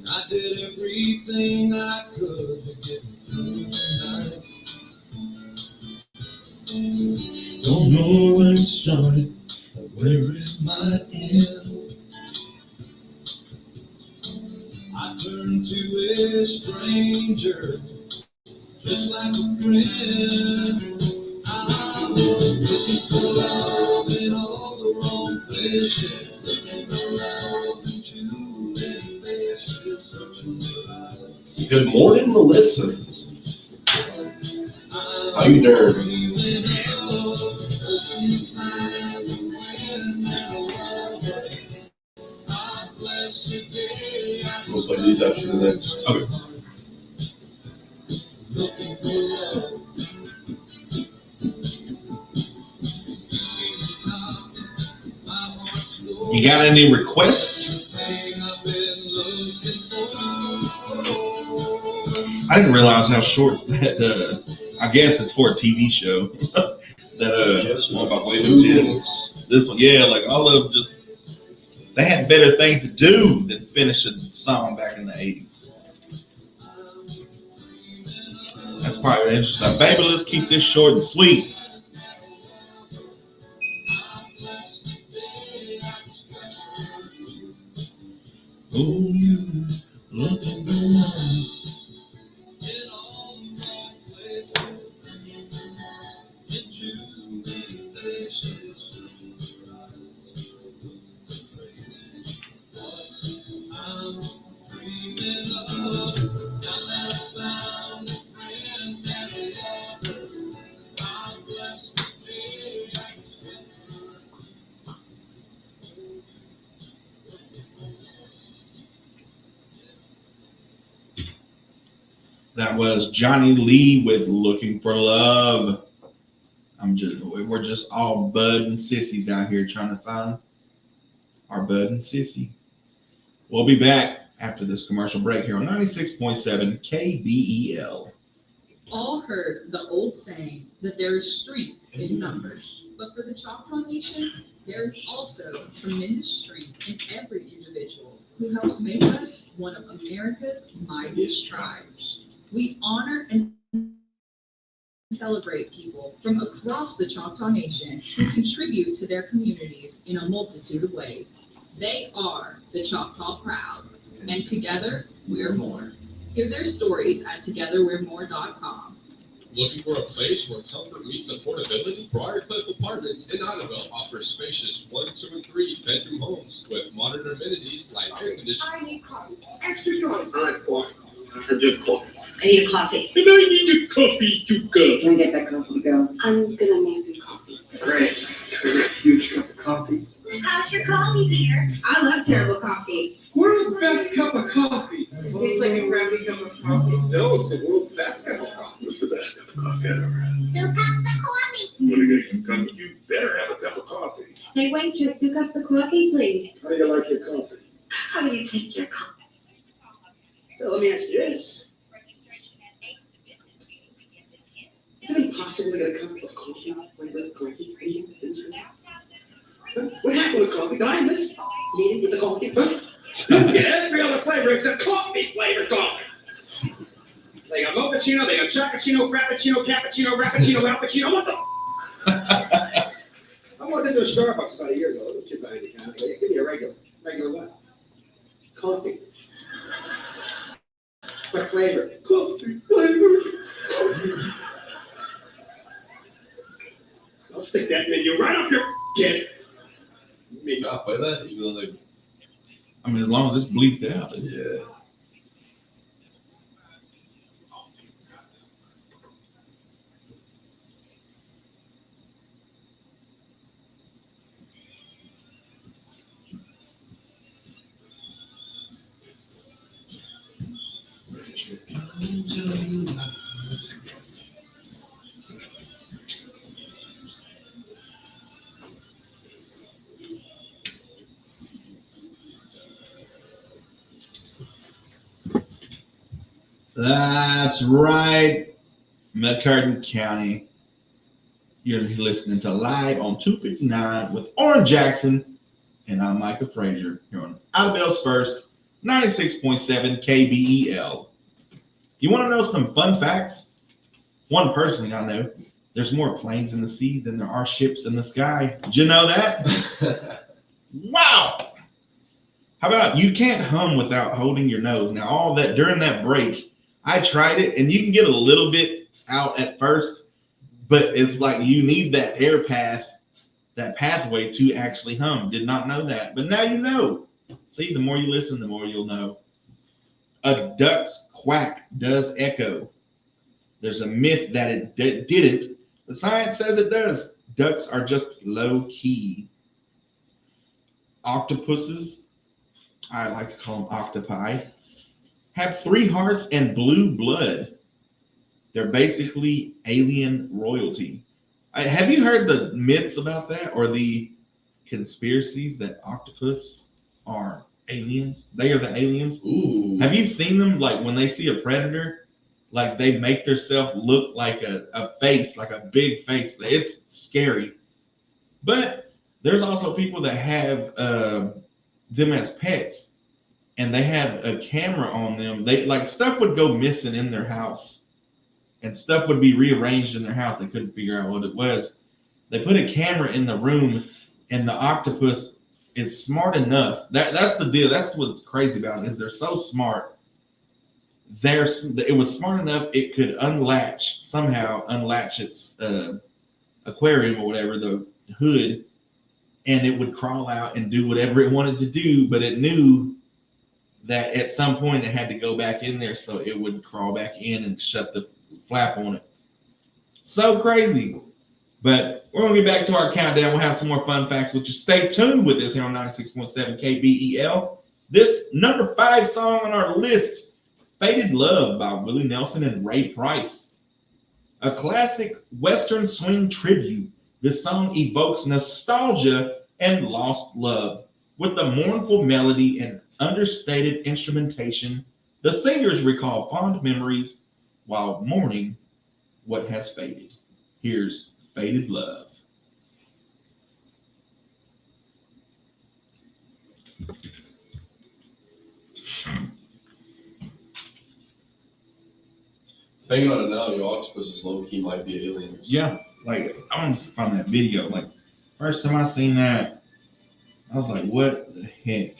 I did everything I could to get through the night. Don't know where it started or where it might end. I turned to a stranger, just like a friend. I was looking for love in all the wrong places, looking for love in too many places, searching for life. Good morning, Melissa. How you doing? We'll play these after the next. Okay. You got any requests? I didn't realize how short that. I guess it's for a TV show. Yes, One about Waving Jins. This one, yeah, like all of them just. They had better things to do than finish a song back in the 80s. That's probably interesting. Baby, let's keep this short and sweet. Oh, you looking for love. That was Johnny Lee with Looking for Love. We're just all bud and sissies out here trying to find our bud and sissy. We'll be back after this commercial break here on 96.7 KBEL. All heard the old saying that there is strength in numbers, but for the Choctaw Nation, there is also tremendous strength in every individual who helps make us one of America's mightiest tribes. We honor and celebrate people from across the Choctaw Nation who contribute to their communities in a multitude of ways. They are the Choctaw Proud, and together we're more. Hear their stories at togetherwe'remore.com. Looking for a place where comfort meets affordability? Briarcliff Apartments in Idabel offers spacious 1, 2, and 3 bedroom homes with modern amenities like air conditioning. I need coffee. Extra strong. I like coffee. I drink coffee. I need a coffee. And I need a coffee to go. Can I get that coffee to go? I'm gonna make some coffee. Great. I got a huge cup of coffee. How's your coffee, dear? I love terrible coffee. World's best cup of coffee. Tastes like a crappy cup of coffee. No, it's the world's best cup of coffee. What's the best cup of coffee I've ever had? 2 cups of coffee. When you get some coffee, you better have a cup of coffee. Hey, waitress, 2 cups of coffee, please. How do you like your coffee? How do you take your coffee? So let me ask you this. Is it impossible to get a cup of coffee flavored coffee cream? What happened with coffee? Did I miss needed with the coffee? Huh? You get every other flavor except coffee flavored coffee. They got mochaccino, they got chococino, frappuccino, cappuccino, rappuccino, alpuccino. What the? I walked into a Starbucks about a year ago. Don't you buy any kind of thing? Give me a regular what? Coffee. What flavor? Coffee flavor. I'll stick that menu right up your kid. Me. Not by that, even though they. I mean, as long as it's bleeped out. Yeah. That's right, McCartan County. You're listening to Live on 259 with Oran Jackson, and I'm Micah Frazier here on Idabel's First, 96.7 KBEL. You want to know some fun facts? One personally I know, there's more planes in the sea than there are ships in the sky. Did you know that? Wow! How about you can't hum without holding your nose? Now, all that during that break, I tried it, and you can get a little bit out at first, but it's like you need that air path, that pathway to actually hum. Did not know that, but now you know. See, the more you listen, the more you'll know. A duck's quack does echo. There's a myth that it didn't, but science says it does. Ducks are just low key. Octopuses, I like to call them octopi, have 3 hearts and blue blood. They're basically alien royalty. Have you heard the myths about that, or the conspiracies that octopus are aliens? They are the aliens. Ooh. Have you seen them, like when they see a predator, like they make themselves look like a face, like a big face? It's scary. But there's also people that have them as pets, and they have a camera on them. They like stuff would go missing in their house, and stuff would be rearranged in their house. They couldn't figure out what it was. They put a camera in the room, and the octopus is smart enough. That's the deal. That's what's crazy about it, is they're so smart. It was smart enough it could somehow unlatch its aquarium or whatever, the hood, and it would crawl out and do whatever it wanted to do, but it knew that at some point it had to go back in there, so it would crawl back in and shut the flap on it. So crazy. But we're going to get back to our countdown. We'll have some more fun facts with you. Stay tuned with us here on 96.7 KBEL. This number 5 song on our list Faded Love by Willie Nelson and Ray Price. A classic Western swing tribute, this song evokes nostalgia and lost love. With a mournful melody and understated instrumentation, the singers recall fond memories while mourning what has faded. Here's Faded Love. Thinking about it now, your octopuses low key might be aliens. Yeah, like I want to find that video. Like first time I seen that, I was like, what the heck?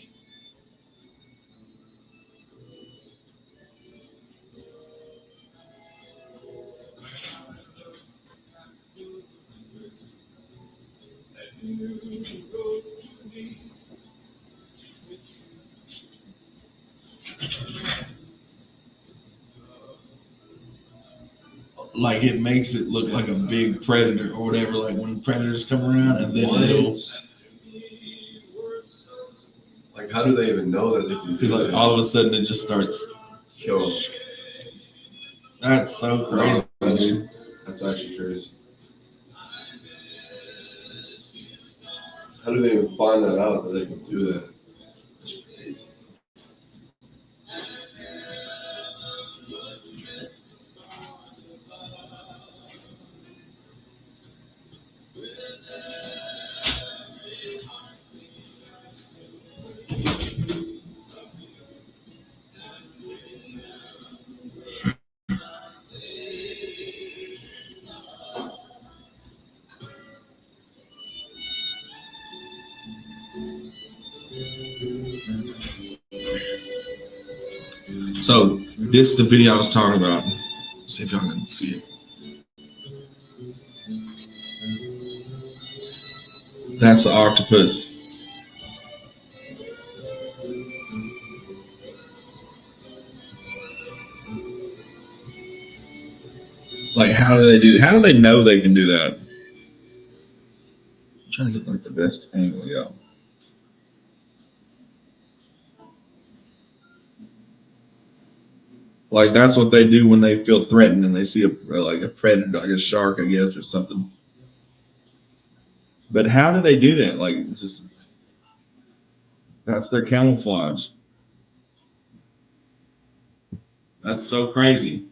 Like it makes it look like a big predator or whatever, like when predators come around and then it'll Like, how do they even know that they can see do like that? all of a sudden it just starts. Yo, That's so crazy, dude. that's actually crazy. How do they even find that out that they can do that? That's crazy. So this is the video I was talking about. Let's see if y'all can see it. That's the octopus. Like, how do they do? How do they know they can do that? I'm trying to get like the best angle, yeah. Like that's what they do when they feel threatened and they see a predator, like a shark, I guess, or something. But how do they do that? Like, just that's their camouflage. That's so crazy.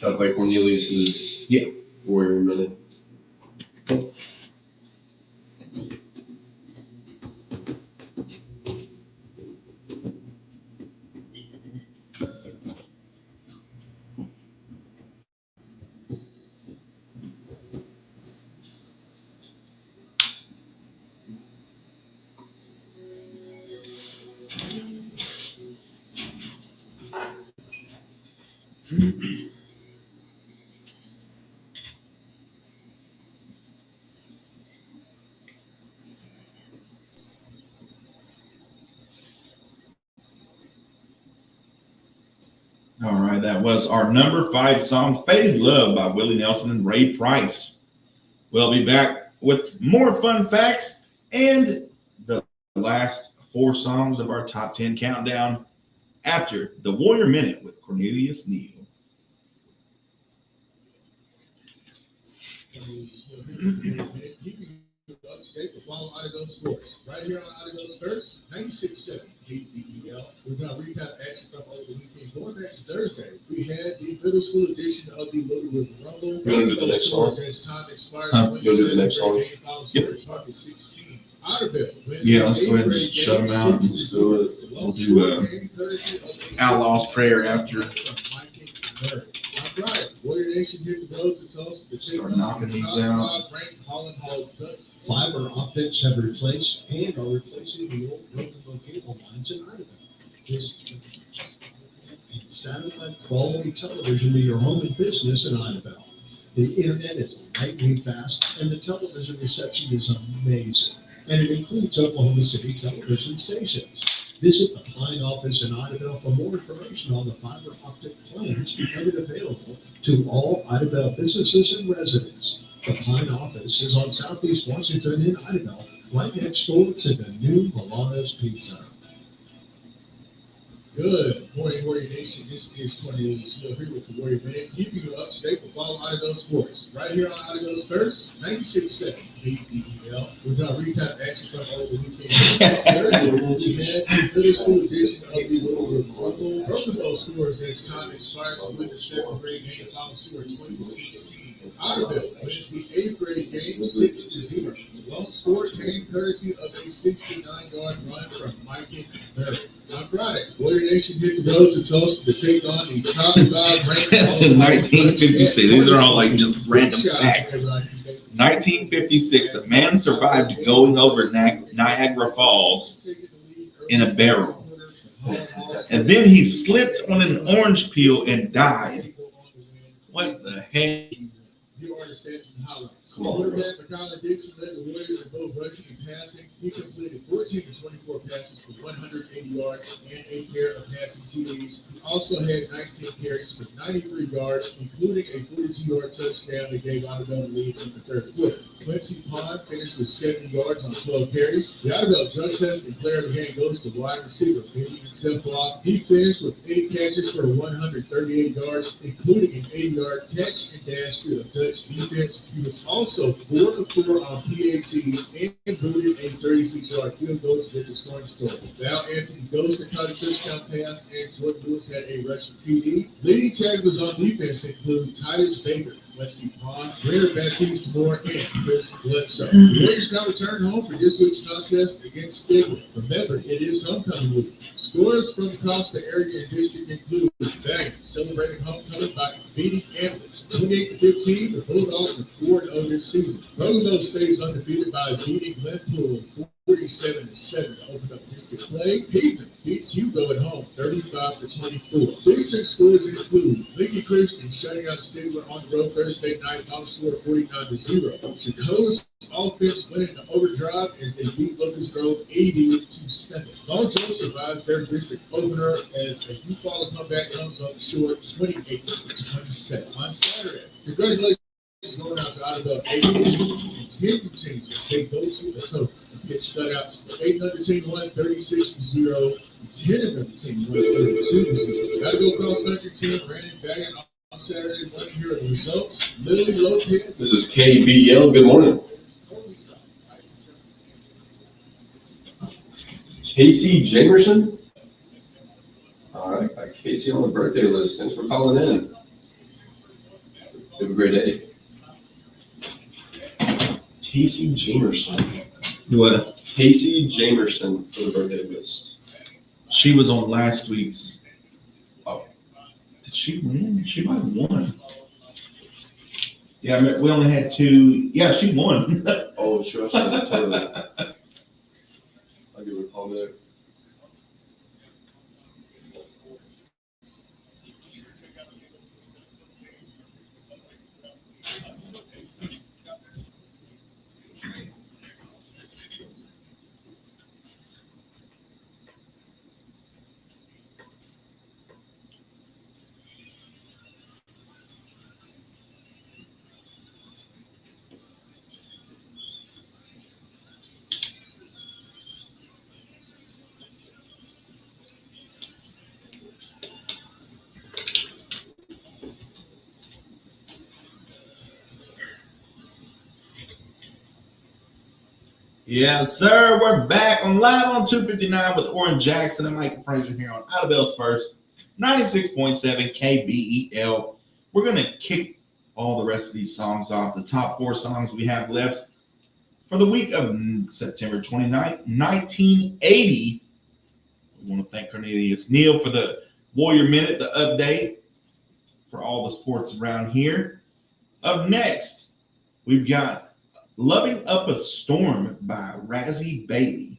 Kind of like Cornelius's Yeah. warrior minute. All right, that was our number 5 song, Faded Love by Willie Nelson and Ray Price. We'll be back with more fun facts and the last 4 songs of our top 10 countdown after the Warrior Minute with Cornelius Neal. State the following Idaho scores. Right here on Idaho's first, 96-7, KPEL. We're going to recap action from over the weekend. Going back to Thursday, we had the middle school edition of the Little River Rumble. You want to do the next song? As time expires, Huh? You want to do the next song? Yep. Target 16. Otterville. Yeah, let's go ahead and just shut them out and just do it. We'll do Outlaw's Prayer after. Warrior Nation hit the roads to Tulsa to Start knocking these out. Fiber optics have replaced and are replacing the old broken cable lines in Idaho. Satellite quality television to your home and business in Idabel. The internet is lightning fast, and the television reception is amazing. And it includes Oklahoma City television stations. Visit the Pine office in Idabel for more information on the fiber optic plans becoming available to all Idabel businesses and residents. The Pine office is on Southeast Washington in Idabel, right next door to the new Milano's Pizza. Good morning, Warrior Nation. This is Cornelius Hill here with the Warrior Minute, keeping you up to date with all Idabel sports. Right here on Idabel's First, 96.7 KBEL. We're going to recap action from over the weekend. Thursday, we had the middle school edition of the Little Broken Bowl scores as time expired to win the 7th grade game. Final score 2016. Idabel wins the 8th grade game 6-0. Lone score came courtesy of a 69-yard run from Micah. On Friday, Warrior Nation hit the road to Tulsa to take on the top 5 ranked. That's in 1956. These are all like just random facts. 1956, a man survived going over Niagara Falls in a barrel. And then he slipped on an orange peel and died. What the heck? Here are the stats and highlights. Come on, Quarterback McConnell Dixon led the Warriors in both rushing and passing. He completed 14 to 24 passes for 180 yards and a pair of passing TDs. He also had 19 carries for 93 yards, including a 42-yard touchdown that gave Idabel the lead in the third quarter. Quincy Pond finished with 70 yards on 12 carries. The Idabel drug test and player of the game goes to wide receiver Benjamin Seplock. He finished with 8 catches for 138 yards, including an 80-yard catch and dash to the Dutch defense. He was also 4 of 4 on PATs and booted a 36-yard field goal to get the scoring story. Val Anthony goes to caught a touchdown pass, and Jordan Lewis had a rushing TD. Leading tacklers on defense include Titus Baker, Quincy Pond, Greater Baptiste Moore, and Chris Bledsoe. The Warriors now return home for this week's contest against Stigler. Remember, it is homecoming week. Scores from across the area and district include Bang celebrating homecoming by beating Antlers 28-15. The Bulldogs are 4-0 this season. Roosevelt stays undefeated by beating Glenpool 47-7 to open up district play. Peterson beats Hugo at home 35-24. District scores include Lincoln Christian shutting out Stigler on the road Thursday night, final score 49-0. Chicago's offense went into overdrive as they beat Locust Grove 80-7. Long Joe survives their district opener as a Eufaula comeback comes up short 28-27. On Saturday, congratulations going out to Idabel 8 and 10 teams as they go to the total. Pitch shutouts. 8 another team won 36-0. 10 another team won 32-0. Gotta go cross country team ran it back on Saturday. Want to hear the results? Lily Lopez. This is KBEL. Good morning. Casey Jamerson. All right, got Casey on the birthday list. Thanks for calling in. Have a great day. Casey Jamerson. What? Casey Jamerson for the birthday list. She was on last week's. Oh, did she win? She might have won. Yeah, we only had 2. Yeah, she won. Oh, sure. I should have told her. I'll give her a call back. Yes, sir. We're back on live on 259 with Oran Jackson and Micah Frazier here on Idabel's First, 96.7 KBEL. We're going to kick all the rest of these songs off. The top 4 songs we have left for the week of September 29th, 1980. We want to thank Cornelius Neal for the Warrior Minute, the update for all the sports around here. Up next, we've got Loving Up a Storm by Razzie Bailey.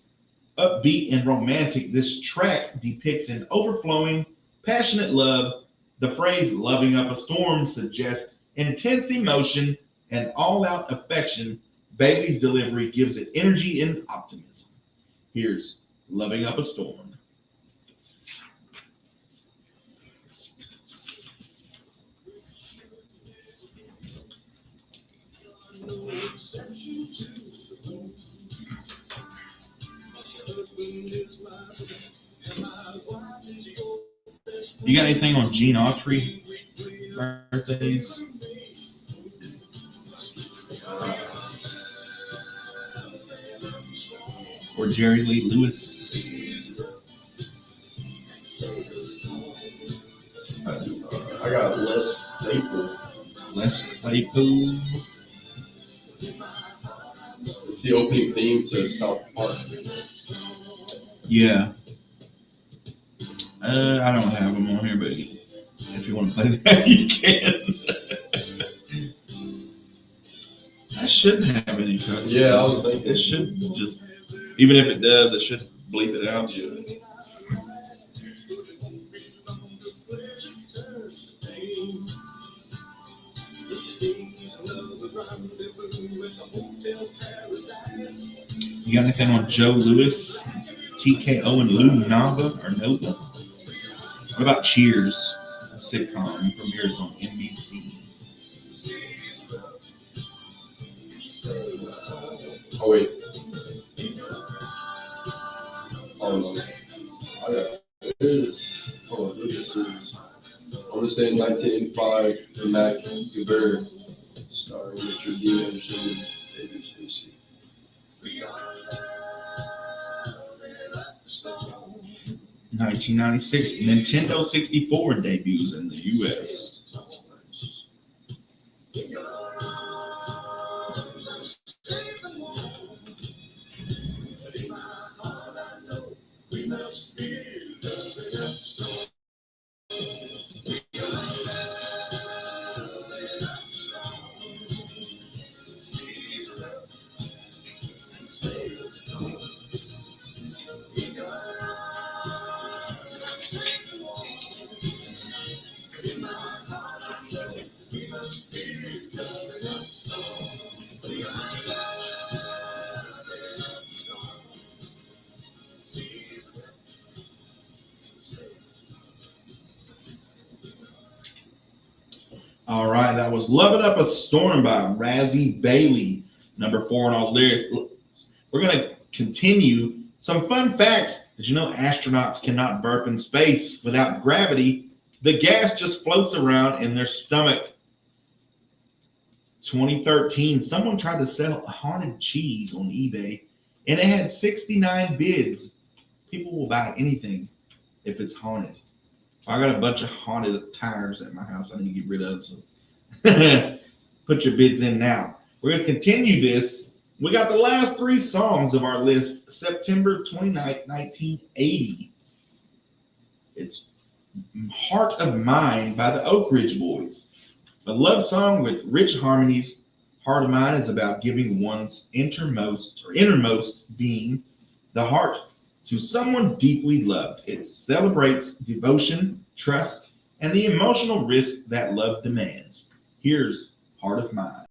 Upbeat and romantic, this track depicts an overflowing, passionate love. The phrase loving up a storm suggests intense emotion and all out affection. Bailey's delivery gives it energy and optimism. Here's Loving Up a Storm. You got anything on Gene Autry birthdays? Or Jerry Lee Lewis? I got Les Claypool. Les Claypool. It's the opening theme to South Park. Yeah. I don't have them on here, but if you want to play that, you can. I shouldn't have any cussing. Yeah, I was thinking. It should just, even if it does, it should bleep it out. You got anything on Joe Lewis, TKO, and Lou Nava or Nova? What about Cheers, a sitcom premieres on NBC? Oh wait. Oh no. I got this. Oh, this is. I want to say in 1985, the Mac Guber, starring Richard Dean Anderson and David Spacey. 1996, Nintendo 64 debuts in the U.S. All right, that was Loving Up a Storm by Razzie Bailey, number 4 on our list. We're going to continue some fun facts. Did you know astronauts cannot burp in space without gravity? The gas just floats around in their stomach. 2013, someone tried to sell haunted cheese on eBay, and it had 69 bids. People will buy anything if it's haunted. I got a bunch of haunted tires at my house I need to get rid of. So put your bids in now. We're going to continue this. We got the last 3 songs of our list. September 29th, 1980. It's Heart of Mine by the Oak Ridge Boys. A love song with rich harmonies. Heart of Mine is about giving one's innermost being, the heart, to someone deeply loved. It celebrates devotion, trust, and the emotional risk that love demands. Here's Heart of Mine.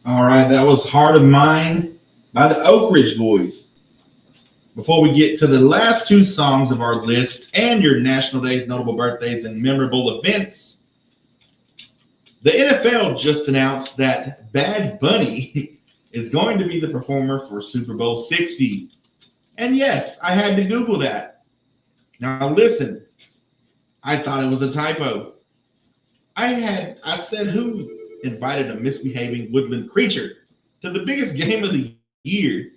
All right, that was Heart of Mine by the Oak Ridge Boys. Before we get to the last two songs of our list and your national days, notable birthdays, and memorable events, the NFL just announced that Bad Bunny is going to be the performer for Super Bowl 60. And yes, I had to Google that. Now listen, I thought it was a typo. I said who invited a misbehaving woodland creature to the biggest game of the year,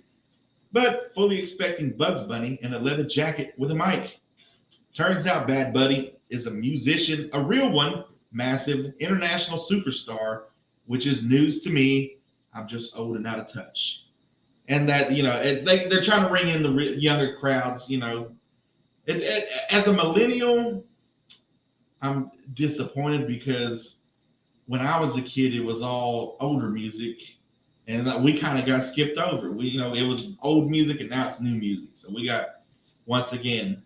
but fully expecting Bugs Bunny in a leather jacket with a mic. Turns out Bad Bunny is a musician, a real one, massive international superstar, which is news to me. I'm just old and out of touch. And that, they're trying to ring in the younger crowds, as a millennial, I'm disappointed because when I was a kid, it was all older music, and we kind of got skipped over. It was old music, and now it's new music. So we got, once again,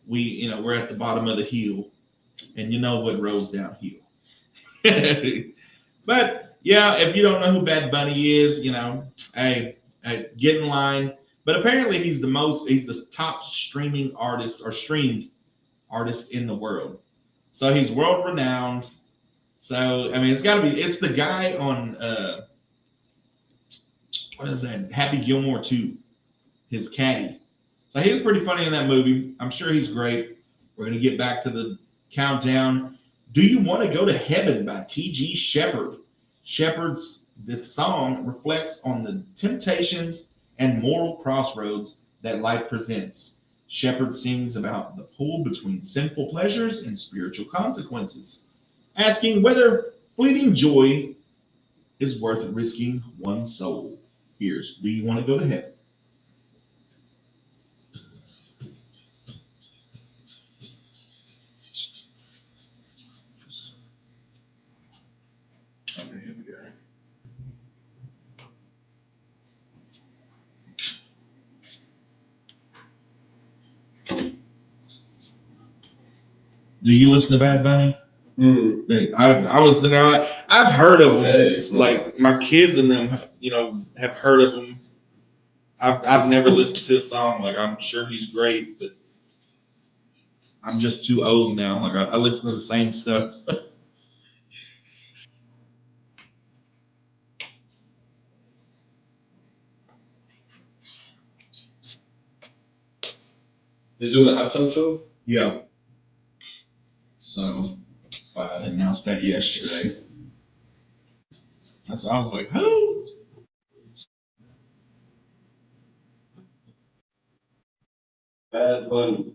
we're at the bottom of the hill, and you know what rolls downhill. But yeah, if you don't know who Bad Bunny is, hey, get in line. But apparently, he's the top streaming artist or streamed artist in the world. So he's world renowned. So I mean, it's the guy on what is that? Happy Gilmore 2, his caddy. So he was pretty funny in that movie. I'm sure he's great. We're gonna get back to the countdown. Do You Want to Go to Heaven by T.G. Shepherd. This song reflects on the temptations and moral crossroads that life presents. Shepherd sings about the pull between sinful pleasures and spiritual consequences, asking whether fleeting joy is worth risking one's soul. Here's Do You Want to Go to Heaven? Okay, here we go. Do you listen to Bad Bunny? I was, I've heard of him. Like my kids and them, have heard of him. I've never listened to his song. Like I'm sure he's great, but I'm just too old now. Like I listen to the same stuff. He's doing a halftime show? Yeah. So I announced that yesterday. So I was like, who? Bad Bunny.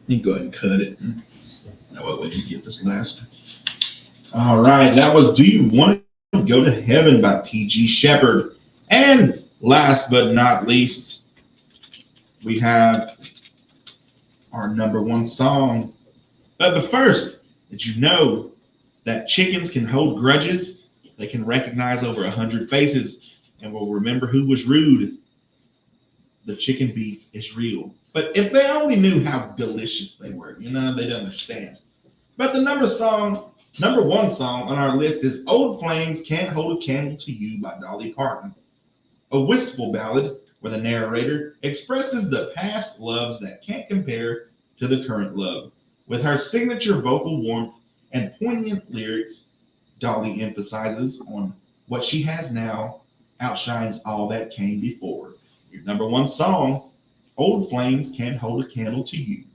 You go ahead and cut it. That way we can get this last All right, that was Do You Want to Go to Heaven by T.G. Shepherd. And last but not least, we have our number one song. But first, did you know that chickens can hold grudges? They can recognize over 100 faces and will remember who was rude. The chicken beef is real. But if they only knew how delicious they were, they'd understand. But the number one song on our list is Old Flames Can't Hold a Candle to You by Dolly Parton. A wistful ballad where the narrator expresses the past loves that can't compare to the current love. With her signature vocal warmth and poignant lyrics, Dolly emphasizes on what she has now outshines all that came before. Your number one song, Old Flames Can't Hold a Candle to You.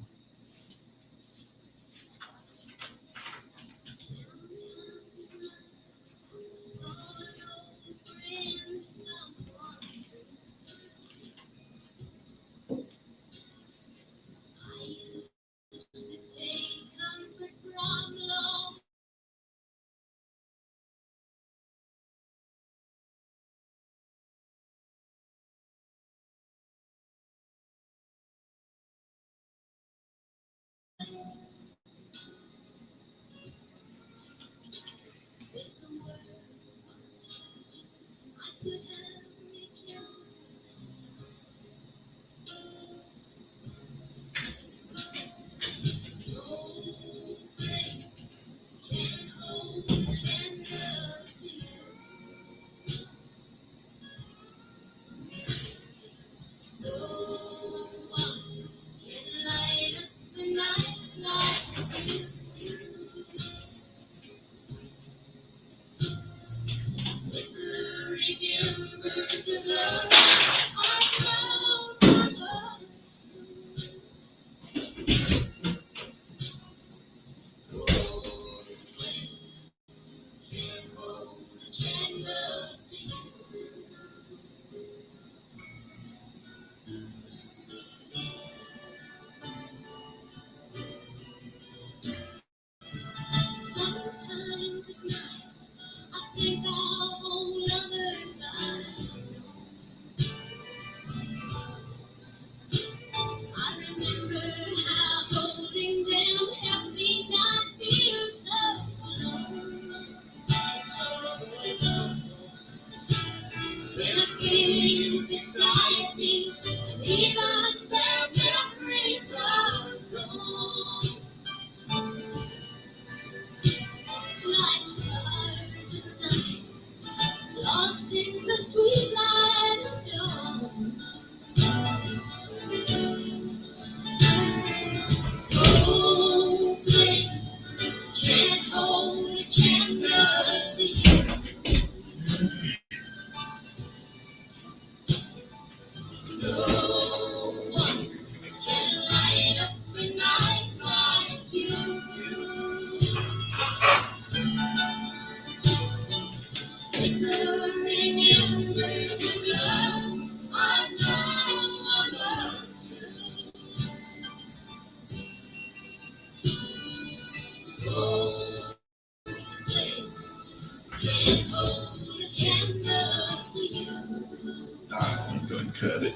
I'm going to cut it.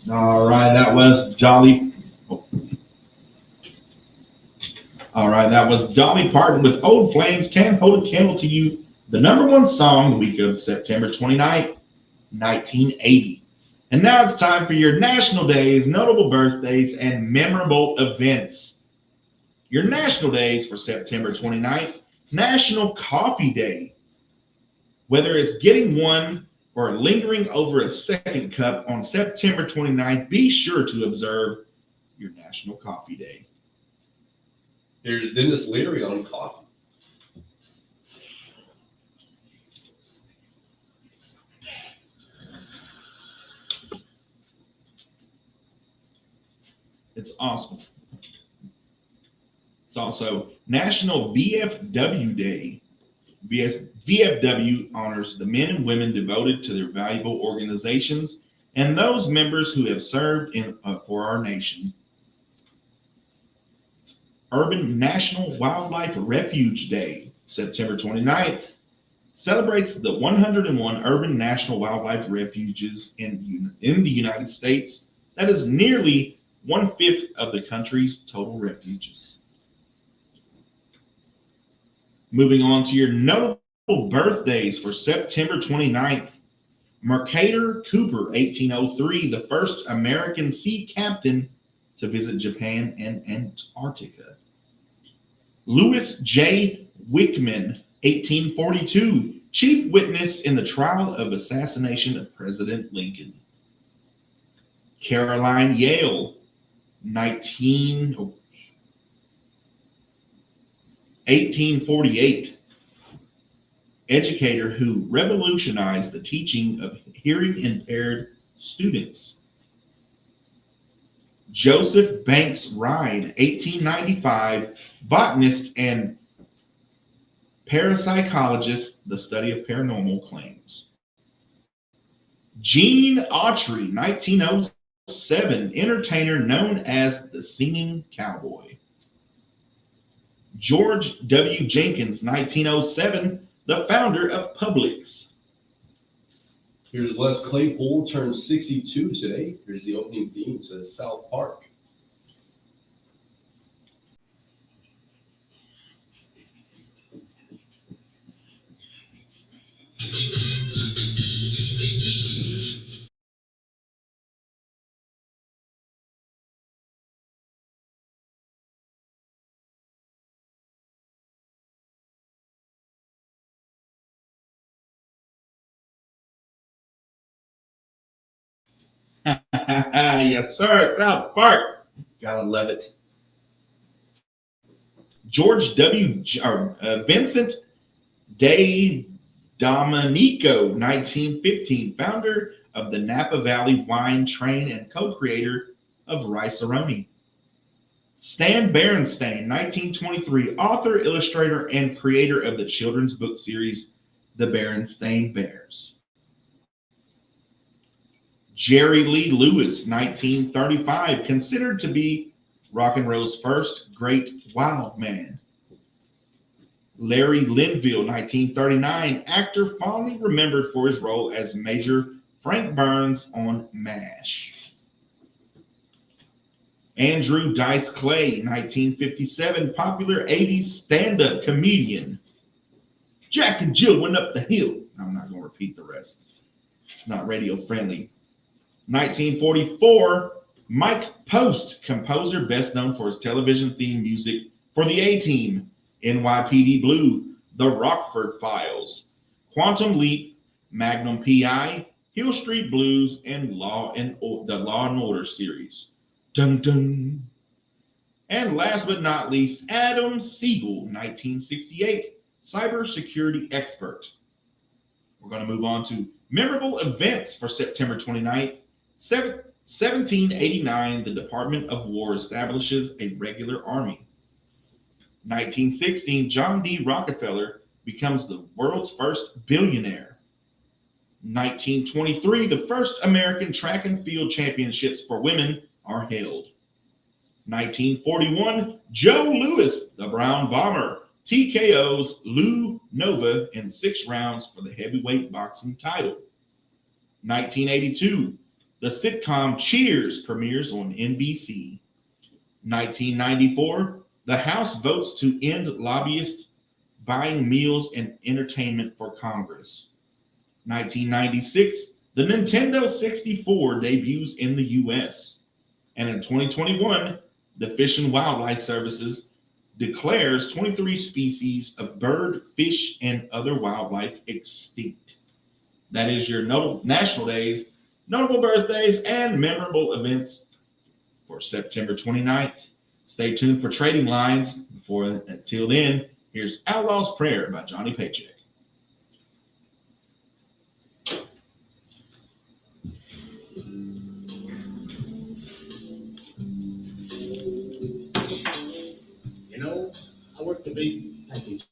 All right, that was Dolly. All right, that was Dolly Parton with Old Flames Can't Hold a Candle to You, the number one song the week of September 29th, 1980. And now it's time for your national days, notable birthdays, and memorable events. Your national days for September 29th, National Coffee Day. Whether it's getting one or lingering over a second cup on September 29th, be sure to observe your National Coffee Day. Here's Dennis Leary on coffee. It's awesome. It's also National VFW Day. VFW honors the men and women devoted to their valuable organizations and those members who have served for our nation. Urban National Wildlife Refuge Day, September 29th, celebrates the 101 urban national wildlife refuges in the United States. That is nearly 1/5 of the country's total refuges. Moving on to your notable birthdays for September 29th. Mercator Cooper, 1803, the first American sea captain to visit Japan and Antarctica. Louis J. Wickman, 1842, chief witness in the trial of assassination of President Lincoln. Caroline Yale, 1848, educator who revolutionized the teaching of hearing impaired students. Joseph Banks Ride, 1895, botanist and parapsychologist, the study of paranormal claims. Gene Autry, 1907, entertainer known as the Singing Cowboy. George W. Jenkins, 1907, the founder of Publix. Here's Les Claypool, turned 62 today. Here's the opening theme, says South Park. Yes, sir. South Park. Gotta love it. Vincent De Domenico, 1915, founder of the Napa Valley Wine Train and co-creator of Rice-A-Roni. Stan Berenstain, 1923, author, illustrator, and creator of the children's book series, The Berenstain Bears. Jerry Lee Lewis, 1935, considered to be rock and roll's first great wild man. Larry Linville, 1939, actor fondly remembered for his role as Major Frank Burns on MASH. Andrew Dice Clay, 1957, popular 80s stand-up comedian. Jack and Jill went up the hill. I'm not going to repeat the rest. It's not radio friendly. 1944, Mike Post, composer best known for his television theme music for the A-Team, NYPD Blue, The Rockford Files, Quantum Leap, Magnum PI, Hill Street Blues, and the Law and Order series. Dun dun. And last but not least, Adam Siegel, 1968, cybersecurity expert. We're going to move on to memorable events for September 29th. 1789, the Department of War establishes a regular army. 1916, John D. Rockefeller becomes the world's first billionaire. 1923, the first American track and field championships for women are held. 1941, Joe Louis, the Brown Bomber, TKOs Lou Nova in 6 rounds for the heavyweight boxing title. 1982, the sitcom Cheers premieres on NBC. 1994, the House votes to end lobbyists buying meals and entertainment for Congress. 1996, the Nintendo 64 debuts in the US. And in 2021, the Fish and Wildlife Services declares 23 species of bird, fish, and other wildlife extinct. That is your notable national days, notable birthdays, and memorable events for September 29th. Stay tuned for trading lines. Until then, here's Outlaw's Prayer by Johnny Paycheck. You know, I work the big package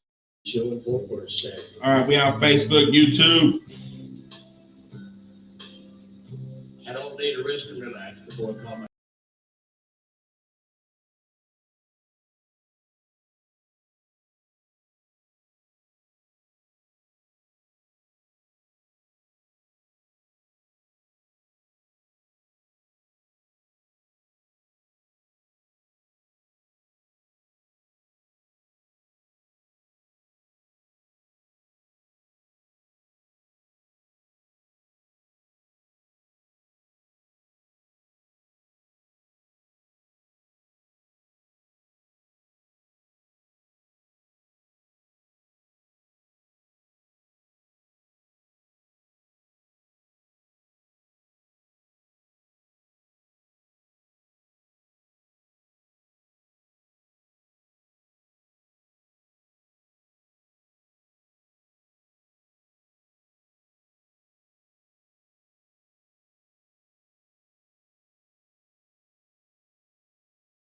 show in Fort Worth Saturday. All right, we have Facebook, YouTube. I don't need a rest and relax before I call my